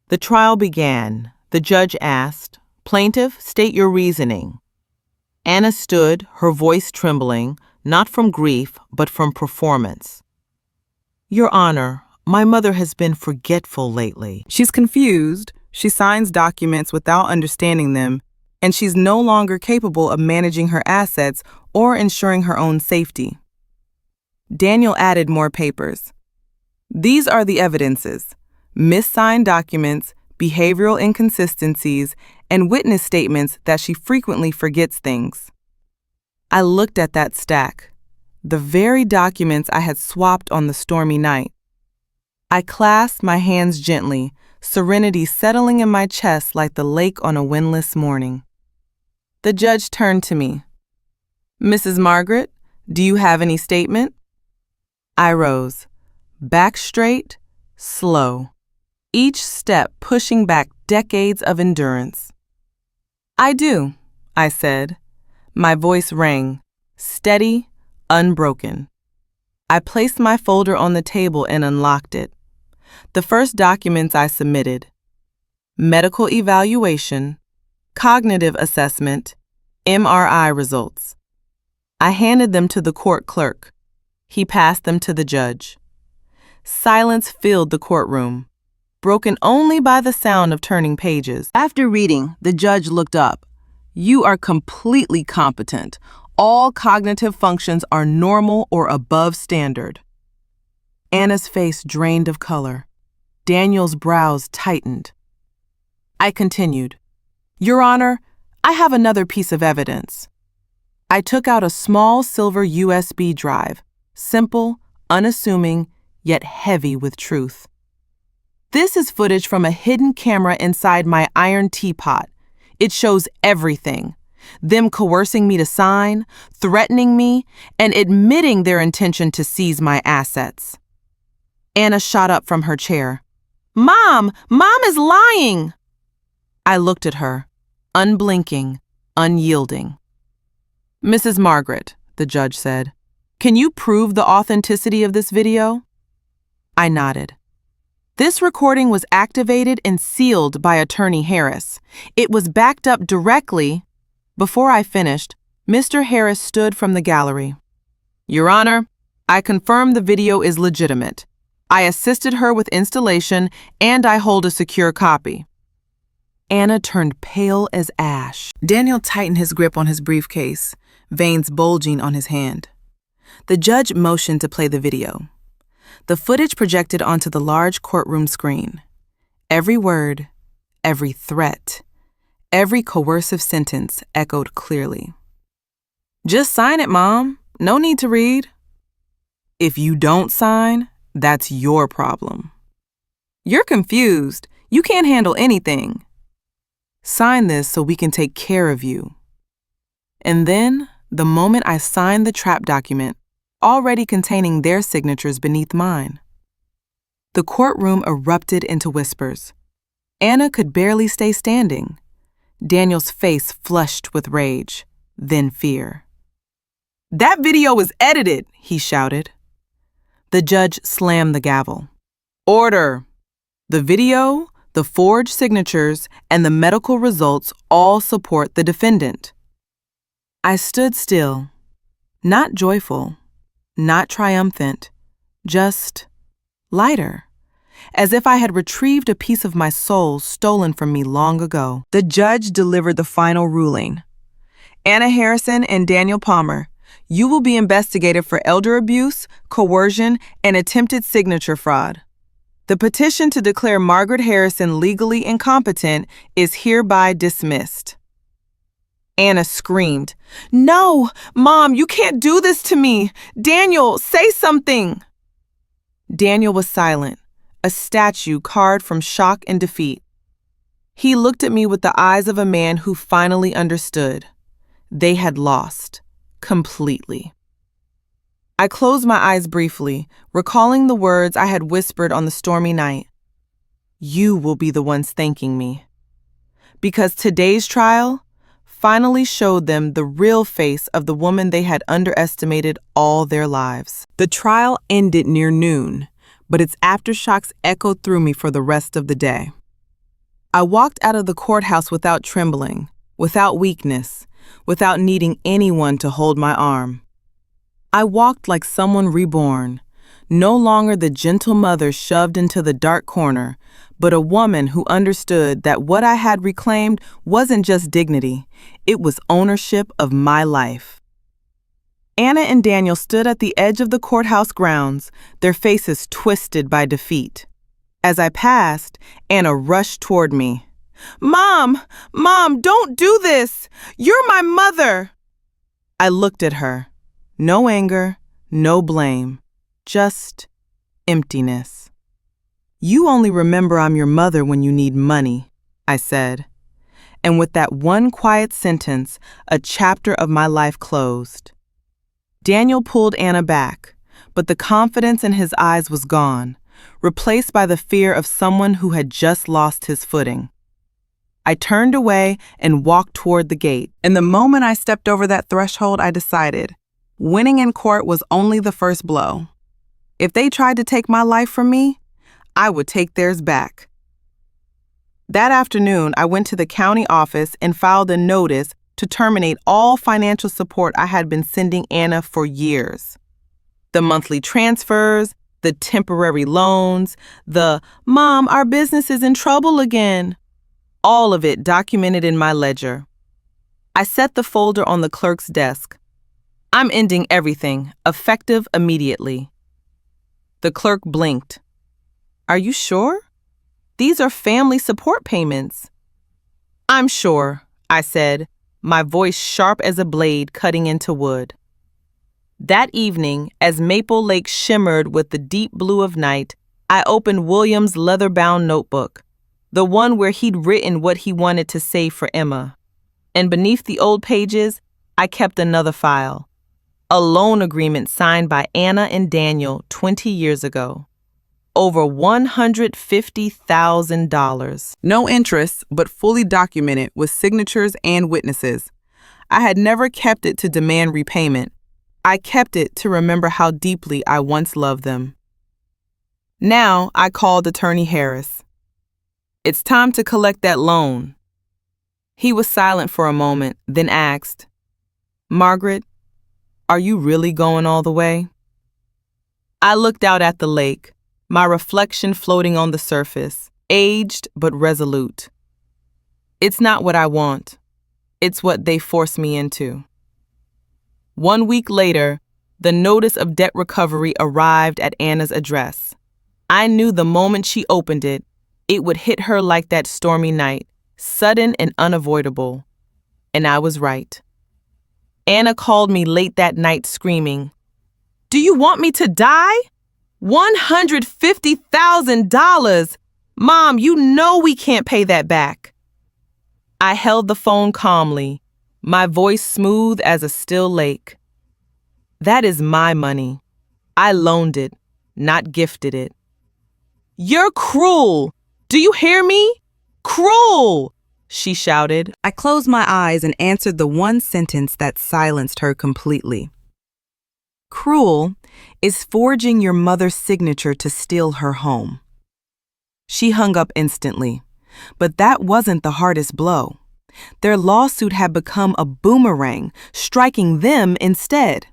Speaker 3: The trial began. The judge asked, "Plaintiff, state your reasoning." Anna stood, her voice trembling, not from grief, but from performance. "Your Honor, my mother has been forgetful lately."
Speaker 2: She's confused, she signs documents without understanding them, and she's no longer capable of managing her assets or ensuring her own safety. Daniel added more papers. These are the evidences: missigned documents, behavioral inconsistencies, and witness statements that she frequently forgets things. I looked at that stack, the very documents I had swapped on the stormy night. I clasped my hands gently, serenity settling in my chest like the lake on a windless morning. The judge turned to me. "Mrs. Margaret, do you have any statement?" I rose, back straight, slow, each step pushing back decades of endurance. "I do," I said. My voice rang, steady, unbroken. I placed my folder on the table and unlocked it. The first documents I submitted: medical evaluation, cognitive assessment, MRI results. I handed them to the court clerk. He passed them to the judge. Silence filled the courtroom, broken only by the sound of turning pages. After reading, the judge looked up. "You are completely competent. All cognitive functions are normal or above standard." Anna's face drained of color. Daniel's brows tightened. I continued. "Your Honor, I have another piece of evidence." I took out a small silver USB drive, simple, unassuming, yet heavy with truth. "This is footage from a hidden camera inside my iron teapot. It shows everything. Them coercing me to sign, threatening me, and admitting their intention to seize my assets." Anna shot up from her chair. Mom is lying!" I looked at her, unblinking, unyielding. "Mrs. Margaret," the judge said, "can you prove the authenticity of this video?" I nodded. This recording was activated and sealed by Attorney Harris. It was backed up directly. Before I finished, Mr. Harris stood from the gallery. "Your Honor, I confirm the video is legitimate. I assisted her with installation and I hold a secure copy." Anna turned pale as ash. Daniel tightened his grip on his briefcase, veins bulging on his hand. The judge motioned to play the video. The footage projected onto the large courtroom screen. Every word, every threat, every coercive sentence echoed clearly. "Just sign it, Mom. No need to read." "If you don't sign, that's your problem." "You're confused. You can't handle anything." "Sign this so we can take care of you." And then, the moment I signed the trap document, already containing their signatures beneath mine, the courtroom erupted into whispers. Anna could barely stay standing. Daniel's face flushed with rage, then fear. "That video was edited," he shouted. The judge slammed the gavel. "Order! The video, the forged signatures, and the medical results all support the defendant." I stood still, not joyful, not triumphant, just lighter, as if I had retrieved a piece of my soul stolen from me long ago. The judge delivered the final ruling. "Anna Harrison and Daniel Palmer, you will be investigated for elder abuse, coercion, and attempted signature fraud. The petition to declare Margaret Harrison legally incompetent is hereby dismissed." Anna screamed, "No, Mom, you can't do this to me! Daniel, say something!" Daniel was silent, a statue carved from shock and defeat. He looked at me with the eyes of a man who finally understood. They had lost, completely. I closed my eyes briefly, recalling the words I had whispered on the stormy night. "You will be the ones thanking me." Because today's trial finally showed them the real face of the woman they had underestimated all their lives. The trial ended near noon, but its aftershocks echoed through me for the rest of the day. I walked out of the courthouse without trembling, without weakness, without needing anyone to hold my arm. I walked like someone reborn, no longer the gentle mother shoved into the dark corner, but a woman who understood that what I had reclaimed wasn't just dignity, it was ownership of my life. Anna and Daniel stood at the edge of the courthouse grounds, their faces twisted by defeat. As I passed, Anna rushed toward me. "Mom! Mom, don't do this! You're my mother!" I looked at her. No anger, no blame, just emptiness. "You only remember I'm your mother when you need money," I said. And with that one quiet sentence, a chapter of my life closed. Daniel pulled Anna back, but the confidence in his eyes was gone, replaced by the fear of someone who had just lost his footing. I turned away and walked toward the gate. And the moment I stepped over that threshold, I decided, winning in court was only the first blow. If they tried to take my life from me, I would take theirs back. That afternoon, I went to the county office and filed a notice to terminate all financial support I had been sending Anna for years. The monthly transfers, the temporary loans, the "Mom, our business is in trouble again." All of it documented in my ledger. I set the folder on the clerk's desk. "I'm ending everything, effective immediately." The clerk blinked. "Are you sure? These are family support payments." "I'm sure," I said, my voice sharp as a blade cutting into wood. That evening, as Maple Lake shimmered with the deep blue of night, I opened William's leather-bound notebook, the one where he'd written what he wanted to say for Emma. And beneath the old pages, I kept another file, a loan agreement signed by Anna and Daniel 20 years ago. Over $150,000. No interest, but fully documented with signatures and witnesses. I had never kept it to demand repayment. I kept it to remember how deeply I once loved them. Now I called Attorney Harris. "It's time to collect that loan." He was silent for a moment, then asked, "Margaret, are you really going all the way?" I looked out at the lake, my reflection floating on the surface, aged but resolute. "It's not what I want. It's what they forced me into." 1 week later, the notice of debt recovery arrived at Anna's address. I knew the moment she opened it, it would hit her like that stormy night, sudden and unavoidable. And I was right. Anna called me late that night screaming, "Do you want me to die? $150,000! Mom, you know we can't pay that back." I held the phone calmly, my voice smooth as a still lake. "That is my money. I loaned it, not gifted it." "You're cruel! Do you hear me? Cruel!" she shouted. I closed my eyes and answered the one sentence that silenced her completely. Cruel is forging your mother's signature to steal her home. She hung up instantly, but that wasn't the hardest blow. Their lawsuit had become a boomerang, striking them instead.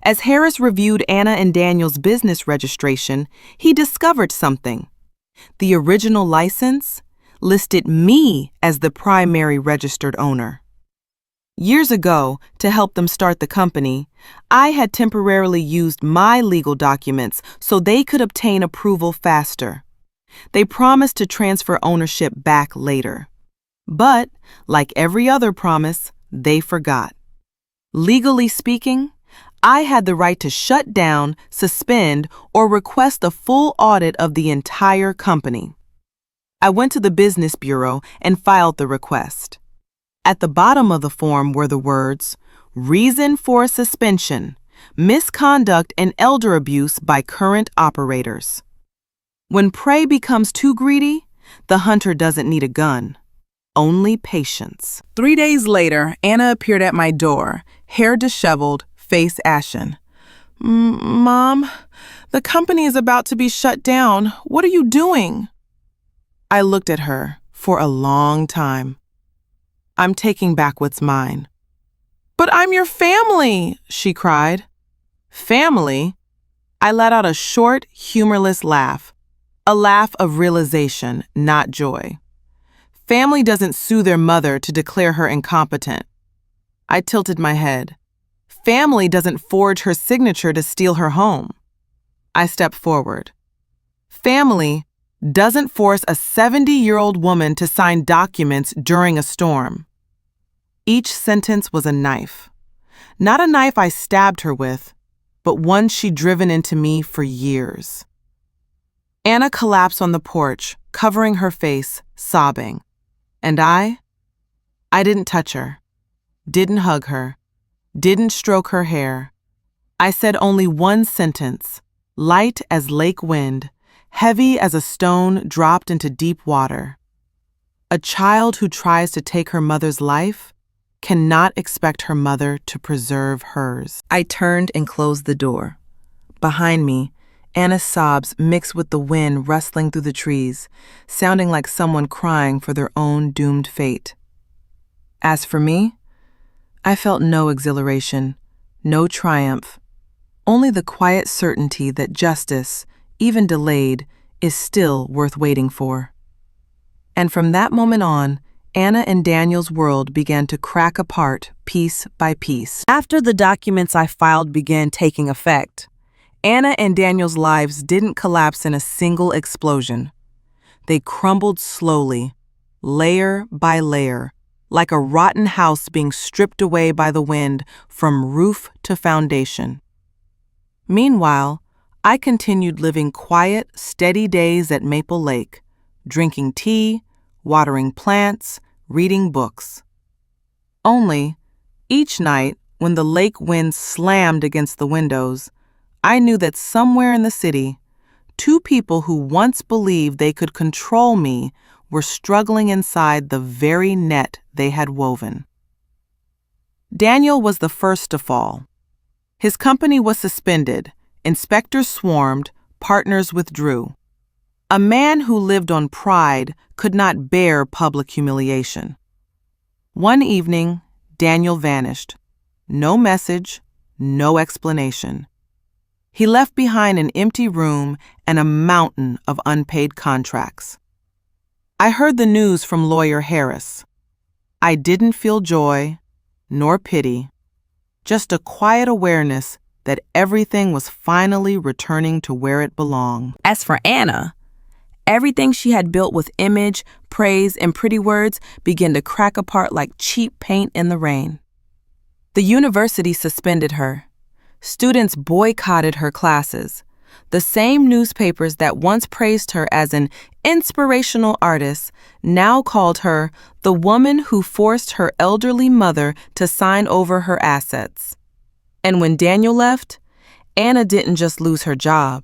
Speaker 2: As Harris reviewed Anna and Daniel's business registration, he discovered something. The original license listed me as the primary registered owner. Years ago, to help them start the company, I had temporarily used my legal documents so they could obtain approval faster. They promised to transfer ownership back later. But, like every other promise, they forgot. Legally speaking, I had the right to shut down, suspend, or request a full audit of the entire company. I went to the Business Bureau and filed the request. At the bottom of the form were the words, "Reason for suspension, misconduct and elder abuse by current operators." When prey becomes too greedy, the hunter doesn't need a gun, only patience. 3 days later, Anna appeared at my door, hair disheveled, face ashen. "Mom, the company is about to be shut down. What are you doing?" I looked at her,
Speaker 1: for a long time. I'm taking back what's mine. But I'm your family, she cried. Family? I let out a short, humorless laugh, a laugh of realization, not joy. Family doesn't sue their mother to declare her incompetent. I tilted my head. Family doesn't forge her signature to steal her home. I stepped forward. Family doesn't force a 70-year-old woman to sign documents during a storm. Each sentence was a knife. Not a knife I stabbed her with, but one she'd driven into me for years. Anna collapsed on the porch, covering her face, sobbing. And I didn't touch her, didn't hug her, didn't stroke her hair. I said only one sentence, light as lake wind, heavy as a stone dropped into deep water. A child who tries to take her mother's life cannot expect her mother to preserve hers. I turned and closed the door. Behind me, Anna's sobs mixed with the wind rustling through the trees, sounding like someone crying for their own doomed fate. As for me, I felt no exhilaration, no triumph, only the quiet certainty that justice, even delayed, is still worth waiting for. And from that moment on, Anna and Daniel's world began to crack apart piece by piece. After the documents I filed began taking effect, Anna and Daniel's lives didn't collapse in a single explosion. They crumbled slowly, layer by layer, like a rotten house being stripped away by the wind from roof to foundation. Meanwhile, I continued living quiet, steady days at Maple Lake, drinking tea, watering plants, reading books. Only, each night, when the lake wind slammed against the windows, I knew that somewhere in the city, two people who once believed they could control me were struggling inside the very net they had woven. Daniel was the first to fall. His company was suspended, inspectors swarmed, partners withdrew. A man who lived on pride could not bear public humiliation. One evening, Daniel vanished. No message, no explanation. He left behind an empty room and a mountain of unpaid contracts. I heard the news from lawyer Harris. I didn't feel joy, nor pity, just a quiet awareness that everything was finally returning to where it belonged.
Speaker 4: As for Anna, everything she had built with image, praise, and pretty words began to crack apart like cheap paint in the rain. The university suspended her. Students boycotted her classes. The same newspapers that once praised her as an inspirational artist now called her the woman who forced her elderly mother to sign over her assets. And when Daniel left, Anna didn't just lose her job.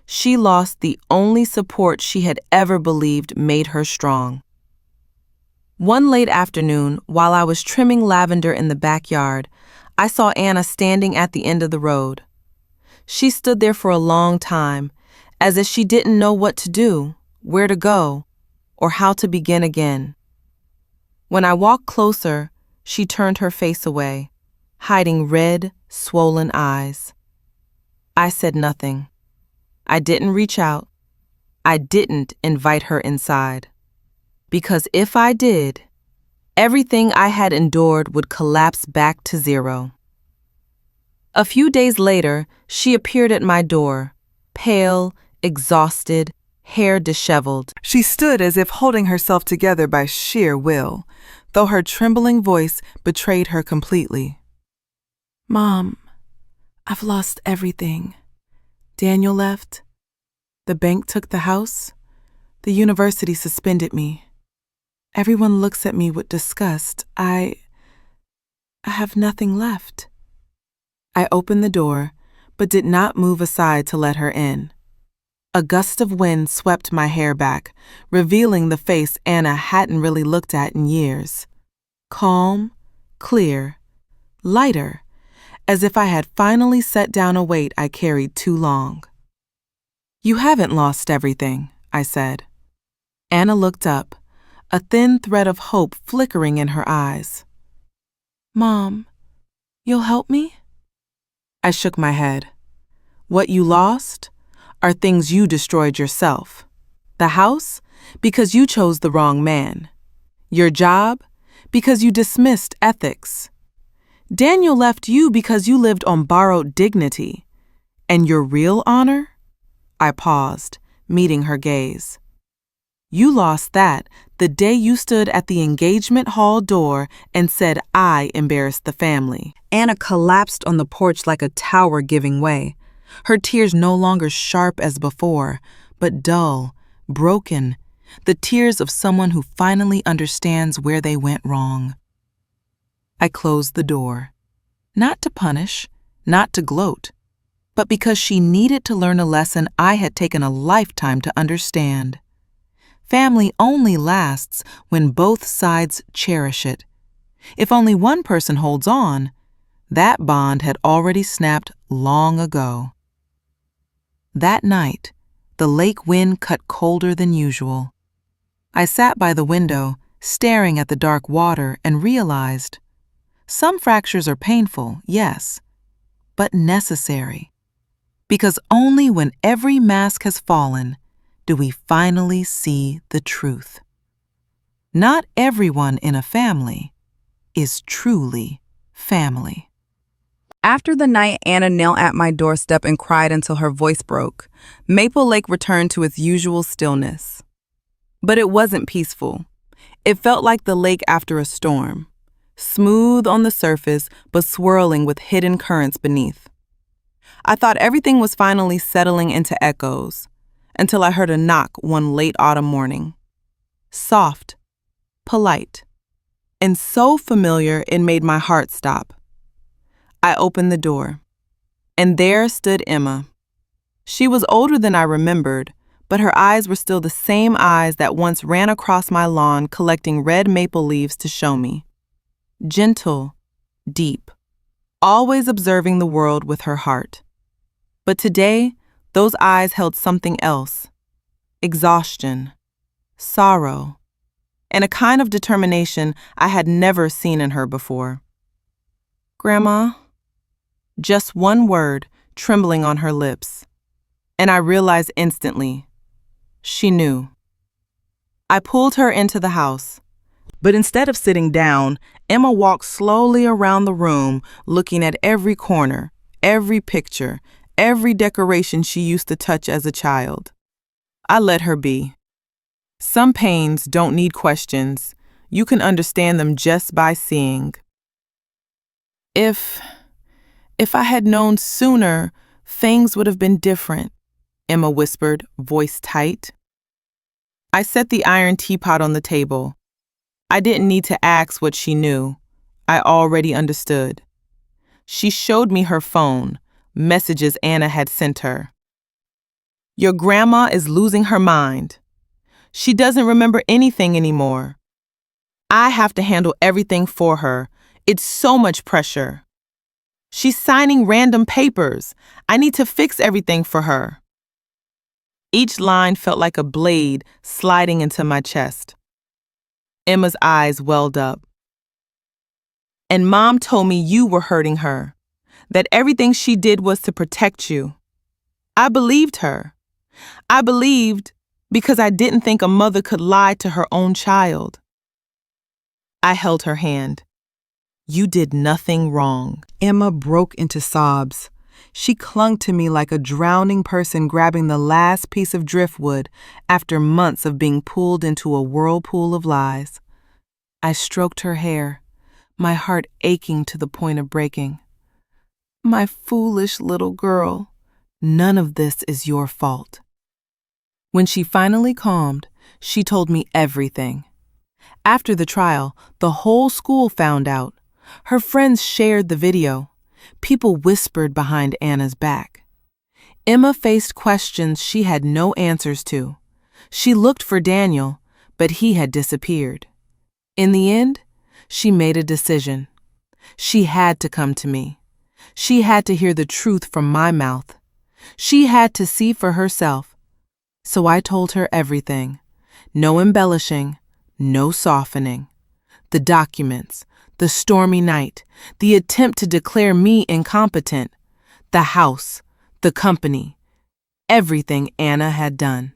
Speaker 4: She lost the only support she had ever believed made her strong. One late afternoon, while I was trimming lavender in the backyard, I saw Anna standing at the end of the road. She stood there for a long time, as if she didn't know what to do, where to go, or how to begin again. When I walked closer, she turned her face away, hiding red, swollen eyes. I said nothing. I didn't reach out. I didn't invite her inside. Because if I did, everything I had endured would collapse back to zero. A few days later, she appeared at my door, pale, exhausted, hair disheveled.
Speaker 3: She stood as if holding herself together by sheer will, though her trembling voice betrayed her completely.
Speaker 1: Mom, I've lost everything. Daniel left. The bank took the house. The university suspended me. Everyone looks at me with disgust. I have nothing left. I opened the door, but did not move aside to let her in. A gust of wind swept my hair back, revealing the face Anna hadn't really looked at in years. Calm, clear, lighter, as if I had finally set down a weight I carried too long. You haven't lost everything, I said. Anna looked up, a thin thread of hope flickering in her eyes. "Mom, you'll help me?" I shook my head. "What you lost are things you destroyed yourself. The house, because you chose the wrong man. Your job, because you dismissed ethics. Daniel left you because you lived on borrowed dignity. And your real honor?" I paused, meeting her gaze. "You lost that the day you stood at the engagement hall door and said I embarrassed the family."
Speaker 2: Anna collapsed on the porch like a tower giving way, her tears no longer sharp as before, but dull, broken, the tears of someone who finally understands where they went wrong. I closed the door, not to punish, not to gloat, but because she needed to learn a lesson I had taken a lifetime to understand. Family only lasts when both sides cherish it. If only one person holds on, that bond had already snapped long ago. That night, the lake wind cut colder than usual. I sat by the window, staring at the dark water, and realized some fractures are painful, yes, but necessary. Because only when every mask has fallen do we finally see the truth. Not everyone in a family is truly family. After the night Anna knelt at my doorstep and cried until her voice broke, Maple Lake returned to its usual stillness. But it wasn't peaceful. It felt like the lake after a storm, smooth on the surface but swirling with hidden currents beneath. I thought everything was finally settling into echoes, until I heard a knock one late autumn morning. Soft, polite, and so familiar it made my heart stop. I opened the door, and there stood Emma. She was older than I remembered, but her eyes were still the same eyes that once ran across my lawn collecting red maple leaves to show me. Gentle, deep, always observing the world with her heart. But today, those eyes held something else. Exhaustion, sorrow, and a kind of determination I had never seen in her before. "Grandma?" Just one word trembling on her lips, and I realized instantly, she knew. I pulled her into the house, but instead of sitting down, Emma walked slowly around the room, looking at every corner, every picture, every decoration she used to touch as a child. I let her be. Some pains don't need questions. You can understand them just by seeing. If I had known sooner, things would have been different," Emma whispered, voice tight. I set the iron teapot on the table. I didn't need to ask what she knew. I already understood. She showed me her phone, messages Anna had sent her. "Your grandma is losing her mind. She doesn't remember anything anymore. I have to handle everything for her. It's so much pressure. She's signing random papers. I need to fix everything for her." Each line felt like a blade sliding into my chest. Emma's eyes welled up. "And Mom told me you were hurting her, that everything she did was to protect you. I believed her. I believed because I didn't think a mother could lie to her own child." I held her hand. "You did nothing wrong." Emma broke into sobs. She clung to me like a drowning person grabbing the last piece of driftwood after months of being pulled into a whirlpool of lies. I stroked her hair, my heart aching to the point of breaking. "My foolish little girl, none of this is your fault." When she finally calmed, she told me everything. After the trial, the whole school found out. Her friends shared the video. People whispered behind Anna's back. Emma faced questions she had no answers to. She looked for Daniel, but he had disappeared. In the end, she made a decision. She had to come to me. She had to hear the truth from my mouth. She had to see for herself. So I told her everything. No embellishing, No softening. The documents, the stormy night, the attempt to declare me incompetent, the house, the company, everything Anna had done.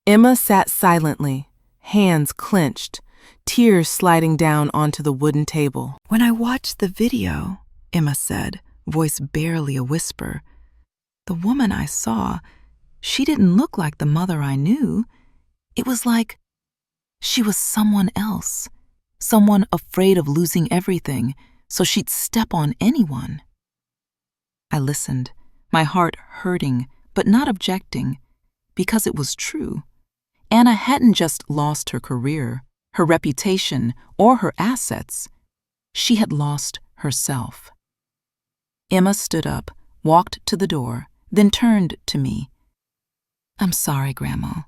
Speaker 2: Emma sat silently, hands clenched, tears sliding down onto the wooden table.
Speaker 3: "When I watched the video," Emma said, voice barely a whisper, "the woman I saw, she didn't look like the mother I knew. It was like she was someone else, someone afraid of losing everything, so she'd step on anyone." I listened, my heart hurting, but not objecting, because it was true. Anna hadn't just lost her career, her reputation, or her assets. She had lost herself. Emma stood up, walked to the door, then turned to me. "I'm sorry, Grandma,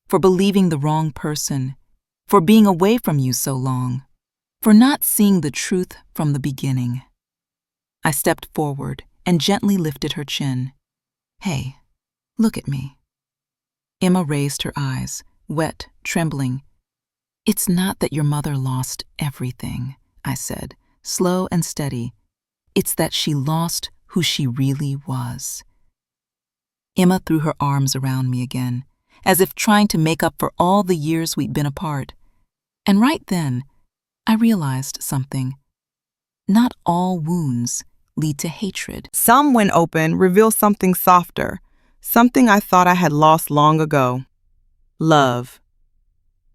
Speaker 3: for believing the wrong person, for being away from you so long, for not seeing the truth from the beginning." I stepped forward and gently lifted her chin. "Hey, look at me." Emma raised her eyes, wet, trembling. "It's not that your mother lost everything," I said, slow and steady. "It's that she lost who she really was." Emma threw her arms around me again, as if trying to make up for all the years we'd been apart. And right then, I realized something. Not all wounds lead to hatred.
Speaker 2: Some, when open, reveal something softer, something I thought I had lost long ago. Love.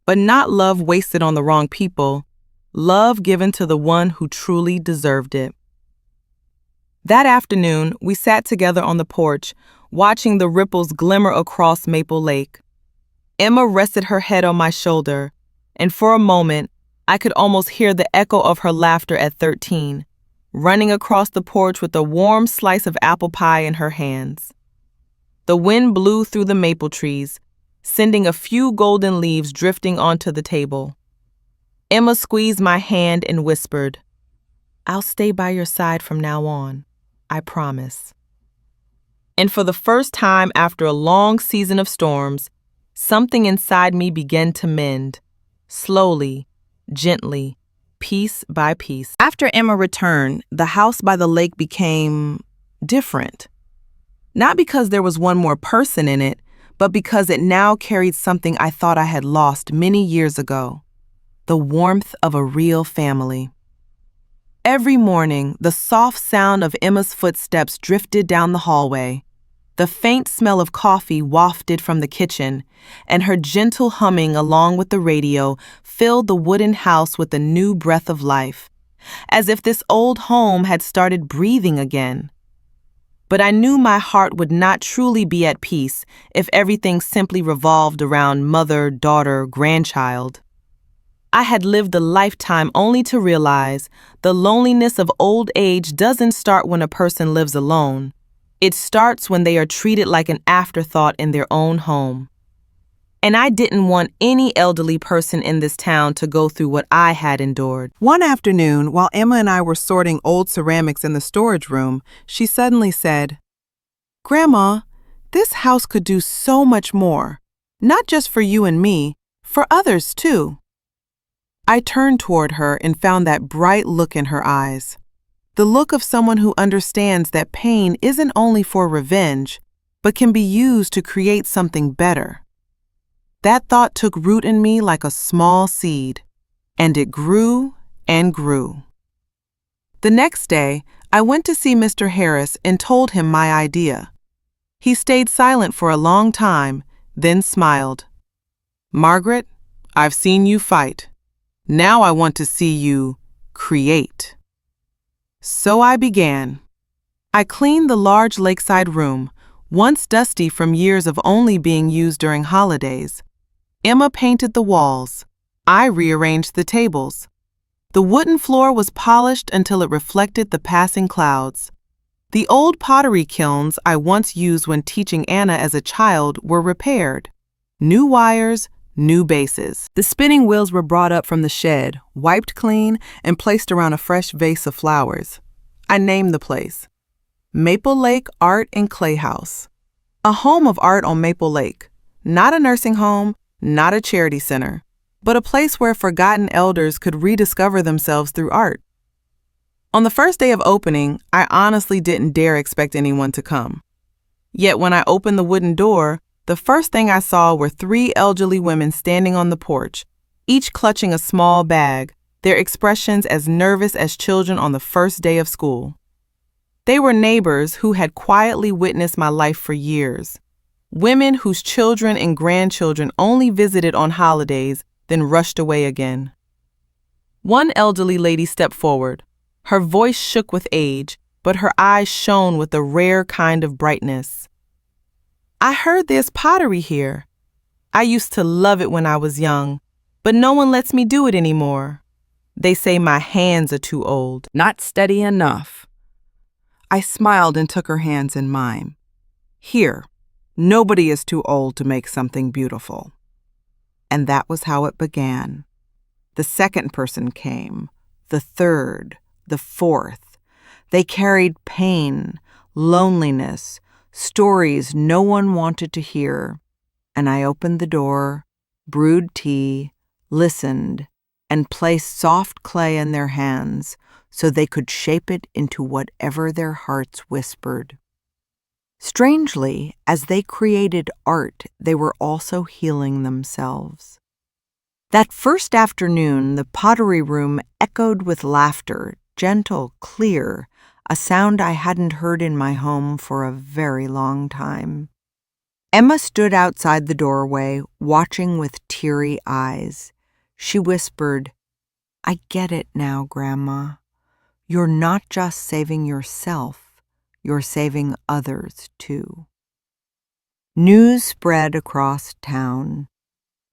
Speaker 2: But not love wasted on the wrong people, love given to the one who truly deserved it. That afternoon, we sat together on the porch, watching the ripples glimmer across Maple Lake. Emma rested her head on my shoulder, and for a moment, I could almost hear the echo of her laughter at 13, running across the porch with a warm slice of apple pie in her hands. The wind blew through the maple trees, sending a few golden leaves drifting onto the table. Emma squeezed my hand and whispered, "I'll stay by your side from now on, I promise." And for the first time after a long season of storms, something inside me began to mend, slowly, gently, piece by piece. After Emma returned, the house by the lake became different. Not because there was one more person in it, but because it now carried something I thought I had lost many years ago, the warmth of a real family. Every morning, the soft sound of Emma's footsteps drifted down the hallway, the faint smell of coffee wafted from the kitchen, and her gentle humming along with the radio filled the wooden house with a new breath of life, as if this old home had started breathing again. But I knew my heart would not truly be at peace if everything simply revolved around mother, daughter, grandchild. I had lived a lifetime only to realize the loneliness of old age doesn't start when a person lives alone. It starts when they are treated like an afterthought in their own home. And I didn't want any elderly person in this town to go through what I had endured. One afternoon, while Emma and I were sorting old ceramics in the storage room, she suddenly said, "Grandma, this house could do so much more, not just for you and me, for others too." I turned toward her and found that bright look in her eyes. The look of someone who understands that pain isn't only for revenge, but can be used to create something better. That thought took root in me like a small seed, and it grew and grew. The next day, I went to see Mr. Harris and told him my idea. He stayed silent for a long time, then smiled. "Margaret, I've seen you fight. Now I want to see you create." So I began. I cleaned the large lakeside room, once dusty from years of only being used during holidays. Emma painted the walls. I rearranged the tables. The wooden floor was polished until it reflected the passing clouds. The old pottery kilns I once used when teaching Anna as a child were repaired. New wires, new bases. The spinning wheels were brought up from the shed, wiped clean, and placed around a fresh vase of flowers. I named the place Maple Lake Art and Clay House. A home of art on Maple Lake. Not a nursing home, not a charity center, but a place where forgotten elders could rediscover themselves through art. On the first day of opening, I honestly didn't dare expect anyone to come. Yet when I opened the wooden door, the first thing I saw were 3 elderly women standing on the porch, each clutching a small bag, their expressions as nervous as children on the first day of school. They were neighbors who had quietly witnessed my life for years. Women whose children and grandchildren only visited on holidays, then rushed away again. One elderly lady stepped forward. Her voice shook with age, but her eyes shone with a rare kind of brightness. "I heard there's pottery here. I used to love it when I was young, but no one lets me do it anymore. They say my hands are too old."
Speaker 3: Not steady enough. I smiled and took her hands in mine. "Here, nobody is too old to make something beautiful." And that was how it began. The second person came, the third, the fourth. They carried pain, loneliness, stories no one wanted to hear. And I opened the door, brewed tea, listened, and placed soft clay in their hands so they could shape it into whatever their hearts whispered. Strangely, as they created art, they were also healing themselves. That first afternoon, the pottery room echoed with laughter, gentle, clear, a sound I hadn't heard in my home for a very long time. Emma stood outside the doorway, watching with teary eyes. She whispered, "I get it now, Grandma. You're not just saving yourself, you're saving others too." News spread across town.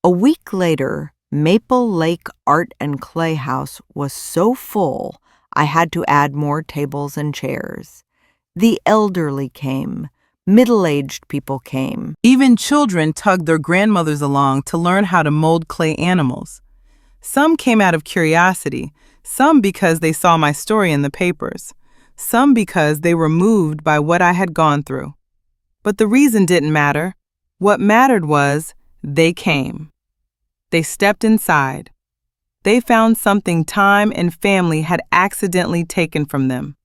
Speaker 3: A week later, Maple Lake Art and Clay House was so full I had to add more tables and chairs. The elderly came. Middle-aged people came.
Speaker 2: Even children tugged their grandmothers along to learn how to mold clay animals. Some came out of curiosity, some because they saw my story in the papers, some because they were moved by what I had gone through. But the reason didn't matter. What mattered was they came. They stepped inside. They found something time and family had accidentally taken from them.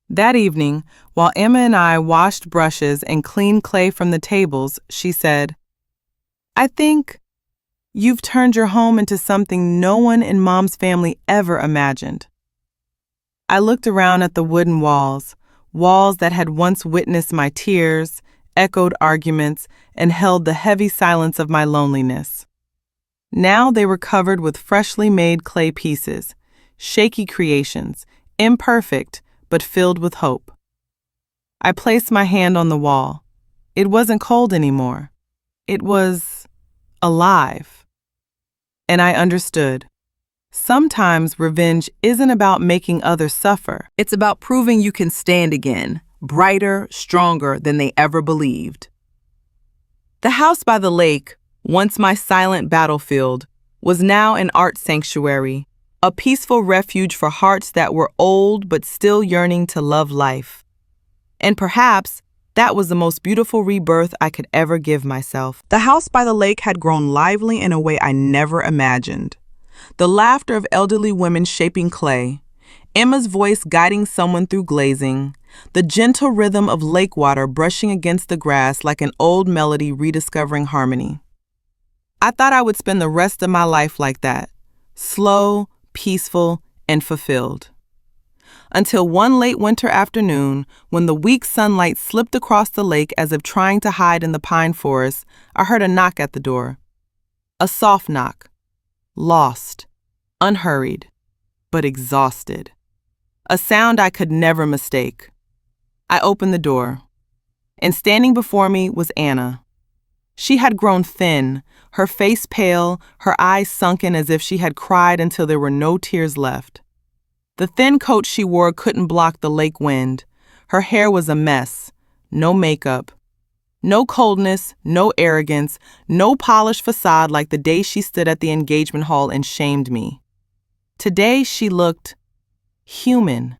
Speaker 2: That evening, while Emma and I washed brushes and cleaned clay from the tables, she said, "I think you've turned your home into something no one in Mom's family ever imagined." I looked around at the wooden walls that had once witnessed my tears, echoed arguments, and held the heavy silence of my loneliness. Now they were covered with freshly made clay pieces, shaky creations, imperfect, but filled with hope. I placed my hand on the wall. It wasn't cold anymore. It was alive. And I understood. Sometimes revenge isn't about making others suffer.
Speaker 3: It's about proving you can stand again, brighter, stronger than they ever believed.
Speaker 2: The house by the lake, once my silent battlefield, was now an art sanctuary, a peaceful refuge for hearts that were old but still yearning to love life. And perhaps that was the most beautiful rebirth I could ever give myself. The house by the lake had grown lively in a way I never imagined. The laughter of elderly women shaping clay, Emma's voice guiding someone through glazing, the gentle rhythm of lake water brushing against the grass like an old melody rediscovering harmony. I thought I would spend the rest of my life like that, slow, peaceful, and fulfilled. Until one late winter afternoon, when the weak sunlight slipped across the lake as if trying to hide in the pine forest, I heard a knock at the door. A soft knock. Lost, unhurried, but exhausted. A sound I could never mistake. I opened the door, and standing before me was Anna. She had grown thin, her face pale, her eyes sunken as if she had cried until there were no tears left. The thin coat she wore couldn't block the lake wind. Her hair was a mess, no makeup. No coldness, no arrogance, no polished facade like the day she stood at the engagement hall and shamed me. Today she looked human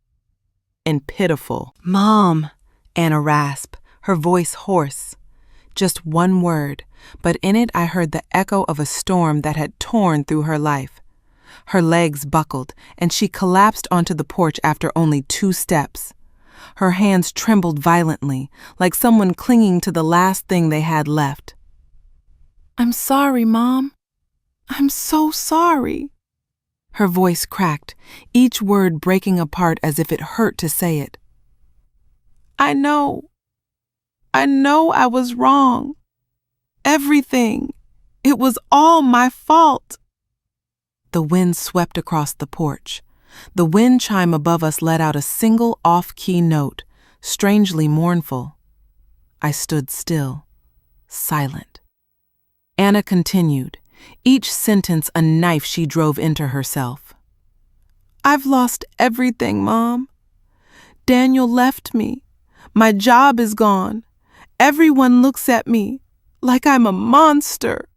Speaker 2: and pitiful.
Speaker 1: "Mom," Anna rasped, her voice hoarse. Just one word,
Speaker 2: but in it I heard the echo of a storm that had torn through her life. Her legs buckled, and she collapsed onto the porch after only 2 steps. Her hands trembled violently, like someone clinging to the last thing they had left. "I'm sorry, Mom. I'm so sorry." Her voice cracked, each word breaking apart as if it hurt to say it. I know I was wrong. Everything. It was all my fault." The wind swept across the porch. The wind chime above us let out a single off-key note, strangely mournful. I stood still, silent. Anna continued, each sentence a knife she drove into herself. "I've lost everything, Mom. Daniel left me. My job is gone. Everyone looks at me like I'm a monster."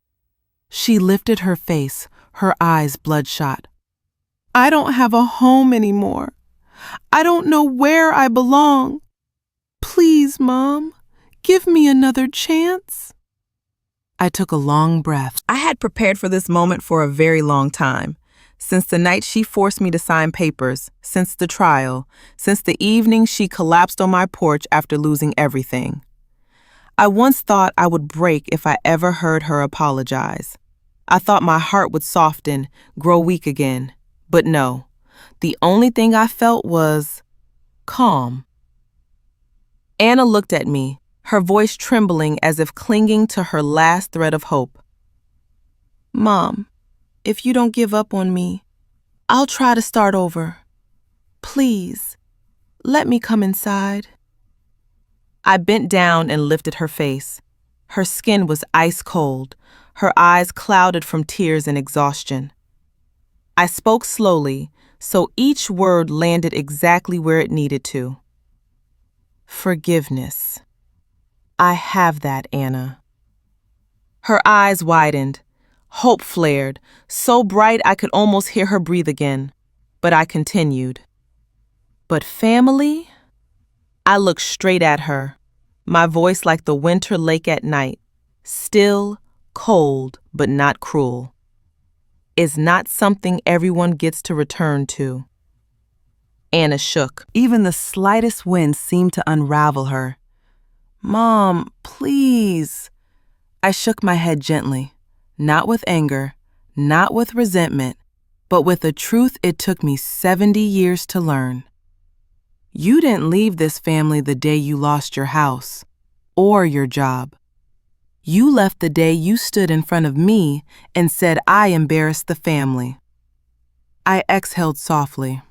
Speaker 2: She lifted her face, her eyes bloodshot. "I don't have a home anymore. I don't know where I belong. Please, Mom, give me another chance." I took a long breath. I had prepared for this moment for a very long time. Since the night she forced me to sign papers, since the trial, since the evening she collapsed on my porch after losing everything. I once thought I would break if I ever heard her apologize. I thought my heart would soften, grow weak again. But no, the only thing I felt was calm. Anna looked at me, her voice trembling as if clinging to her last thread of hope. "Mom, if you don't give up on me, I'll try to start over. Please, let me come inside." I bent down and lifted her face. Her skin was ice cold, her eyes clouded from tears and exhaustion. I spoke slowly, so each word landed exactly where it needed to. "Forgiveness. I have that, Anna." Her eyes widened. Hope flared, so bright I could almost hear her breathe again. But I continued. "But family?" I looked straight at her, my voice like the winter lake at night, still, cold, but not cruel. "Is not something everyone gets to return to." Anna shook. Even the slightest wind seemed to unravel her. "Mom, please." I shook my head gently, not with anger, not with resentment, but with a truth it took me 70 years to learn. You didn't leave this family the day you lost your house or your job. You left the day you stood in front of me and said I embarrassed the family. I exhaled softly.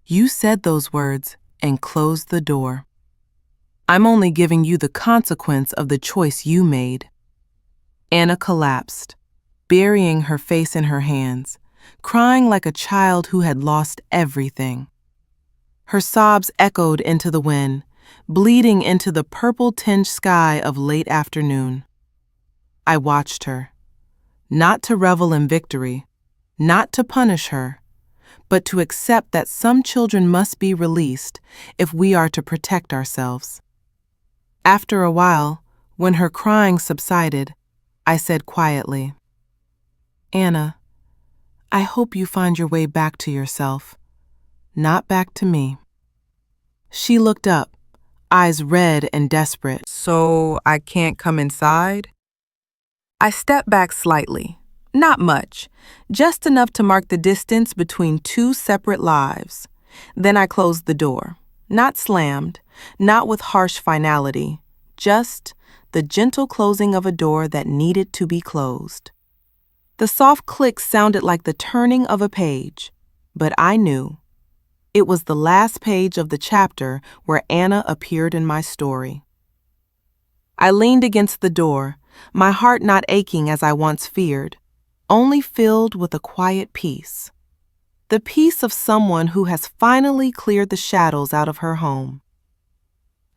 Speaker 2: You said those words and closed the door. I'm only giving you the consequence of the choice you made. Anna collapsed, burying her face in her hands, crying like a child who had lost everything. Her sobs echoed into the wind, bleeding into the purple-tinged sky of late afternoon. I watched her, not to revel in victory, not to punish her, but to accept that some children must be released if we are to protect ourselves. After a while, when her crying subsided, I said quietly, "Anna, I hope you find your way back to yourself, not back to me." She looked up, eyes red and desperate. "So I can't come inside?" I stepped back slightly, not much, just enough to mark the distance between 2 separate lives. Then I closed the door, not slammed, not with harsh finality, just the gentle closing of a door that needed to be closed. The soft click sounded like the turning of a page, but I knew. It was the last page of the chapter where Anna appeared in my story. I leaned against the door, my heart not aching as I once feared, only filled with a quiet peace. The peace of someone who has finally cleared the shadows out of her home.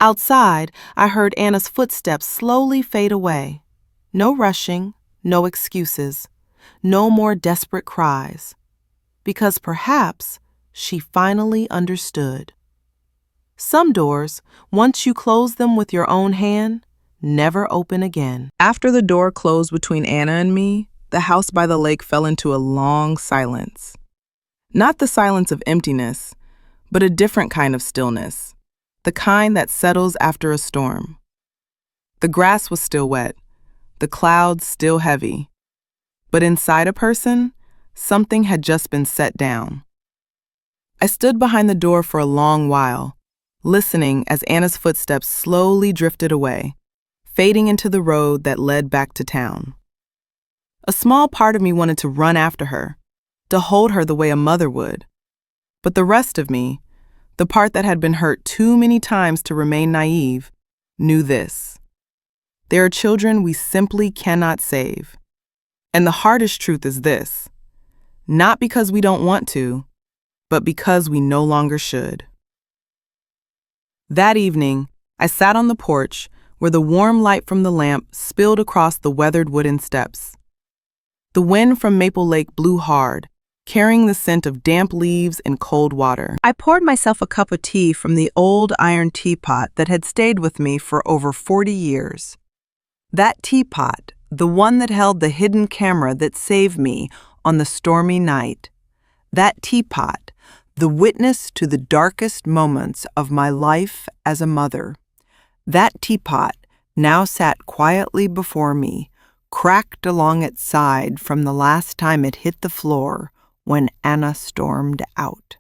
Speaker 2: Outside, I heard Anna's footsteps slowly fade away. No rushing, no excuses, no more desperate cries. Because perhaps she finally understood. Some doors, once you close them with your own hand,
Speaker 1: never open again.
Speaker 2: After the door closed between Anna and me, the house by the lake fell into a long silence. Not the silence of emptiness, but a different kind of stillness, the kind that settles after a storm. The grass was still wet, the clouds still heavy, but inside a person, something had just been set down. I stood behind the door for a long while, listening as Anna's footsteps slowly drifted away, fading into the road that led back to town. A small part of me wanted to run after her, to hold her the way a mother would. But the rest of me, the part that had been hurt too many times to remain naive, knew this. There are children we simply cannot save. And the hardest truth is this: not because we don't want to, but because we no longer should. That evening, I sat on the porch where the warm light from the lamp spilled across the weathered wooden steps. The wind from Maple Lake blew hard, carrying the scent of damp leaves and cold water. I poured myself a cup of tea from the old iron teapot that had stayed with me for over 40 years. That teapot, the one that held the hidden camera that saved me on the stormy night. That teapot, the witness to the darkest moments of my life as a mother. That teapot now sat quietly before me, cracked along its side from the last time it hit the floor when Anna stormed out.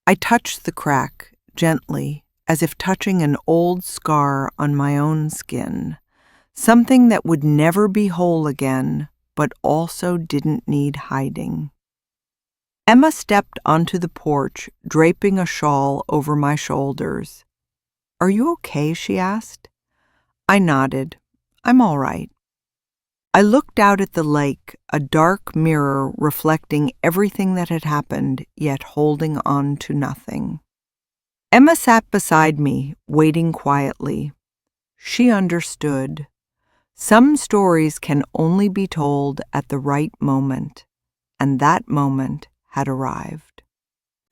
Speaker 2: I touched the crack gently, as if touching an old scar on my own skin, something that would never be whole again, but also didn't need hiding. Emma stepped onto the porch, draping a shawl over my shoulders. "Are you okay?" she asked. I nodded. "I'm all right." I looked out at the lake, a dark mirror reflecting everything that had happened, yet holding on to nothing. Emma sat beside me, waiting quietly. She understood. Some stories can only be told at the right moment, and that moment had arrived.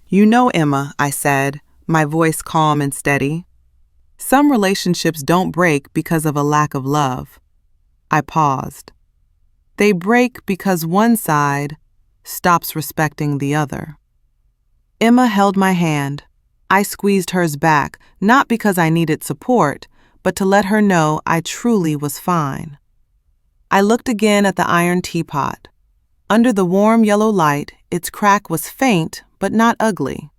Speaker 1: "You know, Emma," I said, my voice calm and steady, "some relationships don't break because of a lack of love." I paused. They break because one side stops respecting the other. Emma held my hand. I squeezed hers back, not because I needed support, but to let her know I truly was fine. I looked again at the iron teapot. Under the warm yellow light, its crack was faint but not ugly.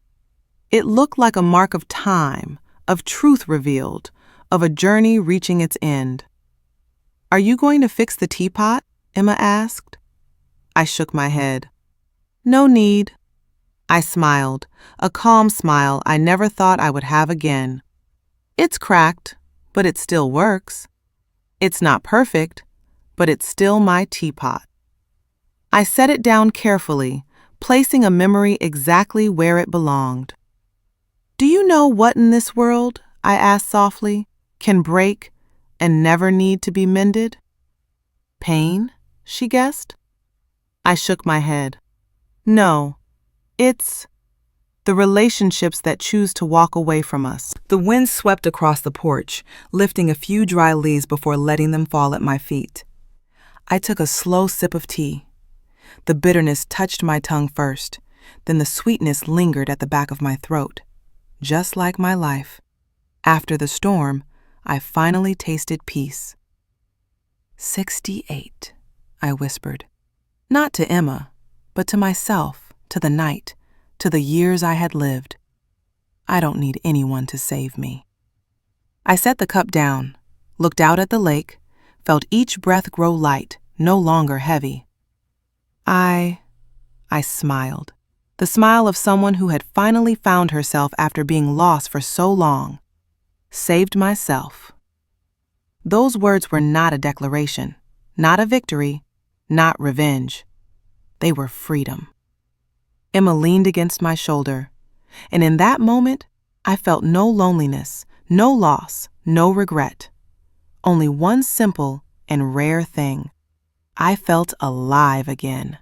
Speaker 1: It looked like a mark of time, of truth revealed, of a journey reaching its end. "Are you going to fix the teapot?" Emma asked. I shook my head. "No need." I smiled, a calm smile I never thought I would have again. "It's cracked, but it still works. It's not perfect, but it's still my teapot." I set it down carefully, placing a memory exactly where it belonged. "Do you know what in this world," I asked softly, "can break and never need to be mended?" "Pain?" she guessed. I shook my head. "No, it's the relationships that choose to walk away from us." The wind swept across the porch, lifting a few dry leaves before letting them fall at my feet. I took a slow sip of tea. The bitterness touched my tongue first, then the sweetness lingered at the back of my throat. Just like my life, after the storm, I finally tasted peace. 68, I whispered. Not to Emma, but to myself, to the night, to the years I had lived. I don't need anyone to save me. I set the cup down, looked out at the lake, felt each breath grow light, no longer heavy. I smiled, the smile of someone who had finally found herself after being lost for so long. Saved myself. Those words were not a declaration, not a victory, not revenge. They were freedom. Emma leaned against my shoulder, and in that moment, I felt no loneliness, no loss, no regret. Only one simple and rare thing. I felt alive again.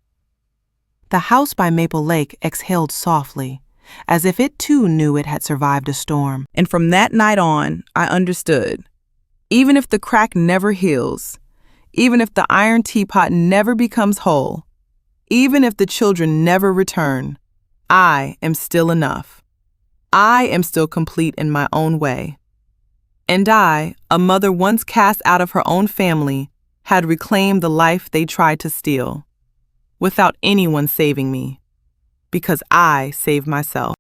Speaker 1: The house by Maple Lake exhaled softly, as if it too knew it had survived a storm. And from that night on, I understood.
Speaker 2: Even if the crack never heals, even if the iron teapot never becomes whole, even if the children never return, I am still enough. I am still complete in my own way. And I, a mother once cast out of her own family, had reclaimed the life they tried to steal, without anyone saving me, because I saved myself.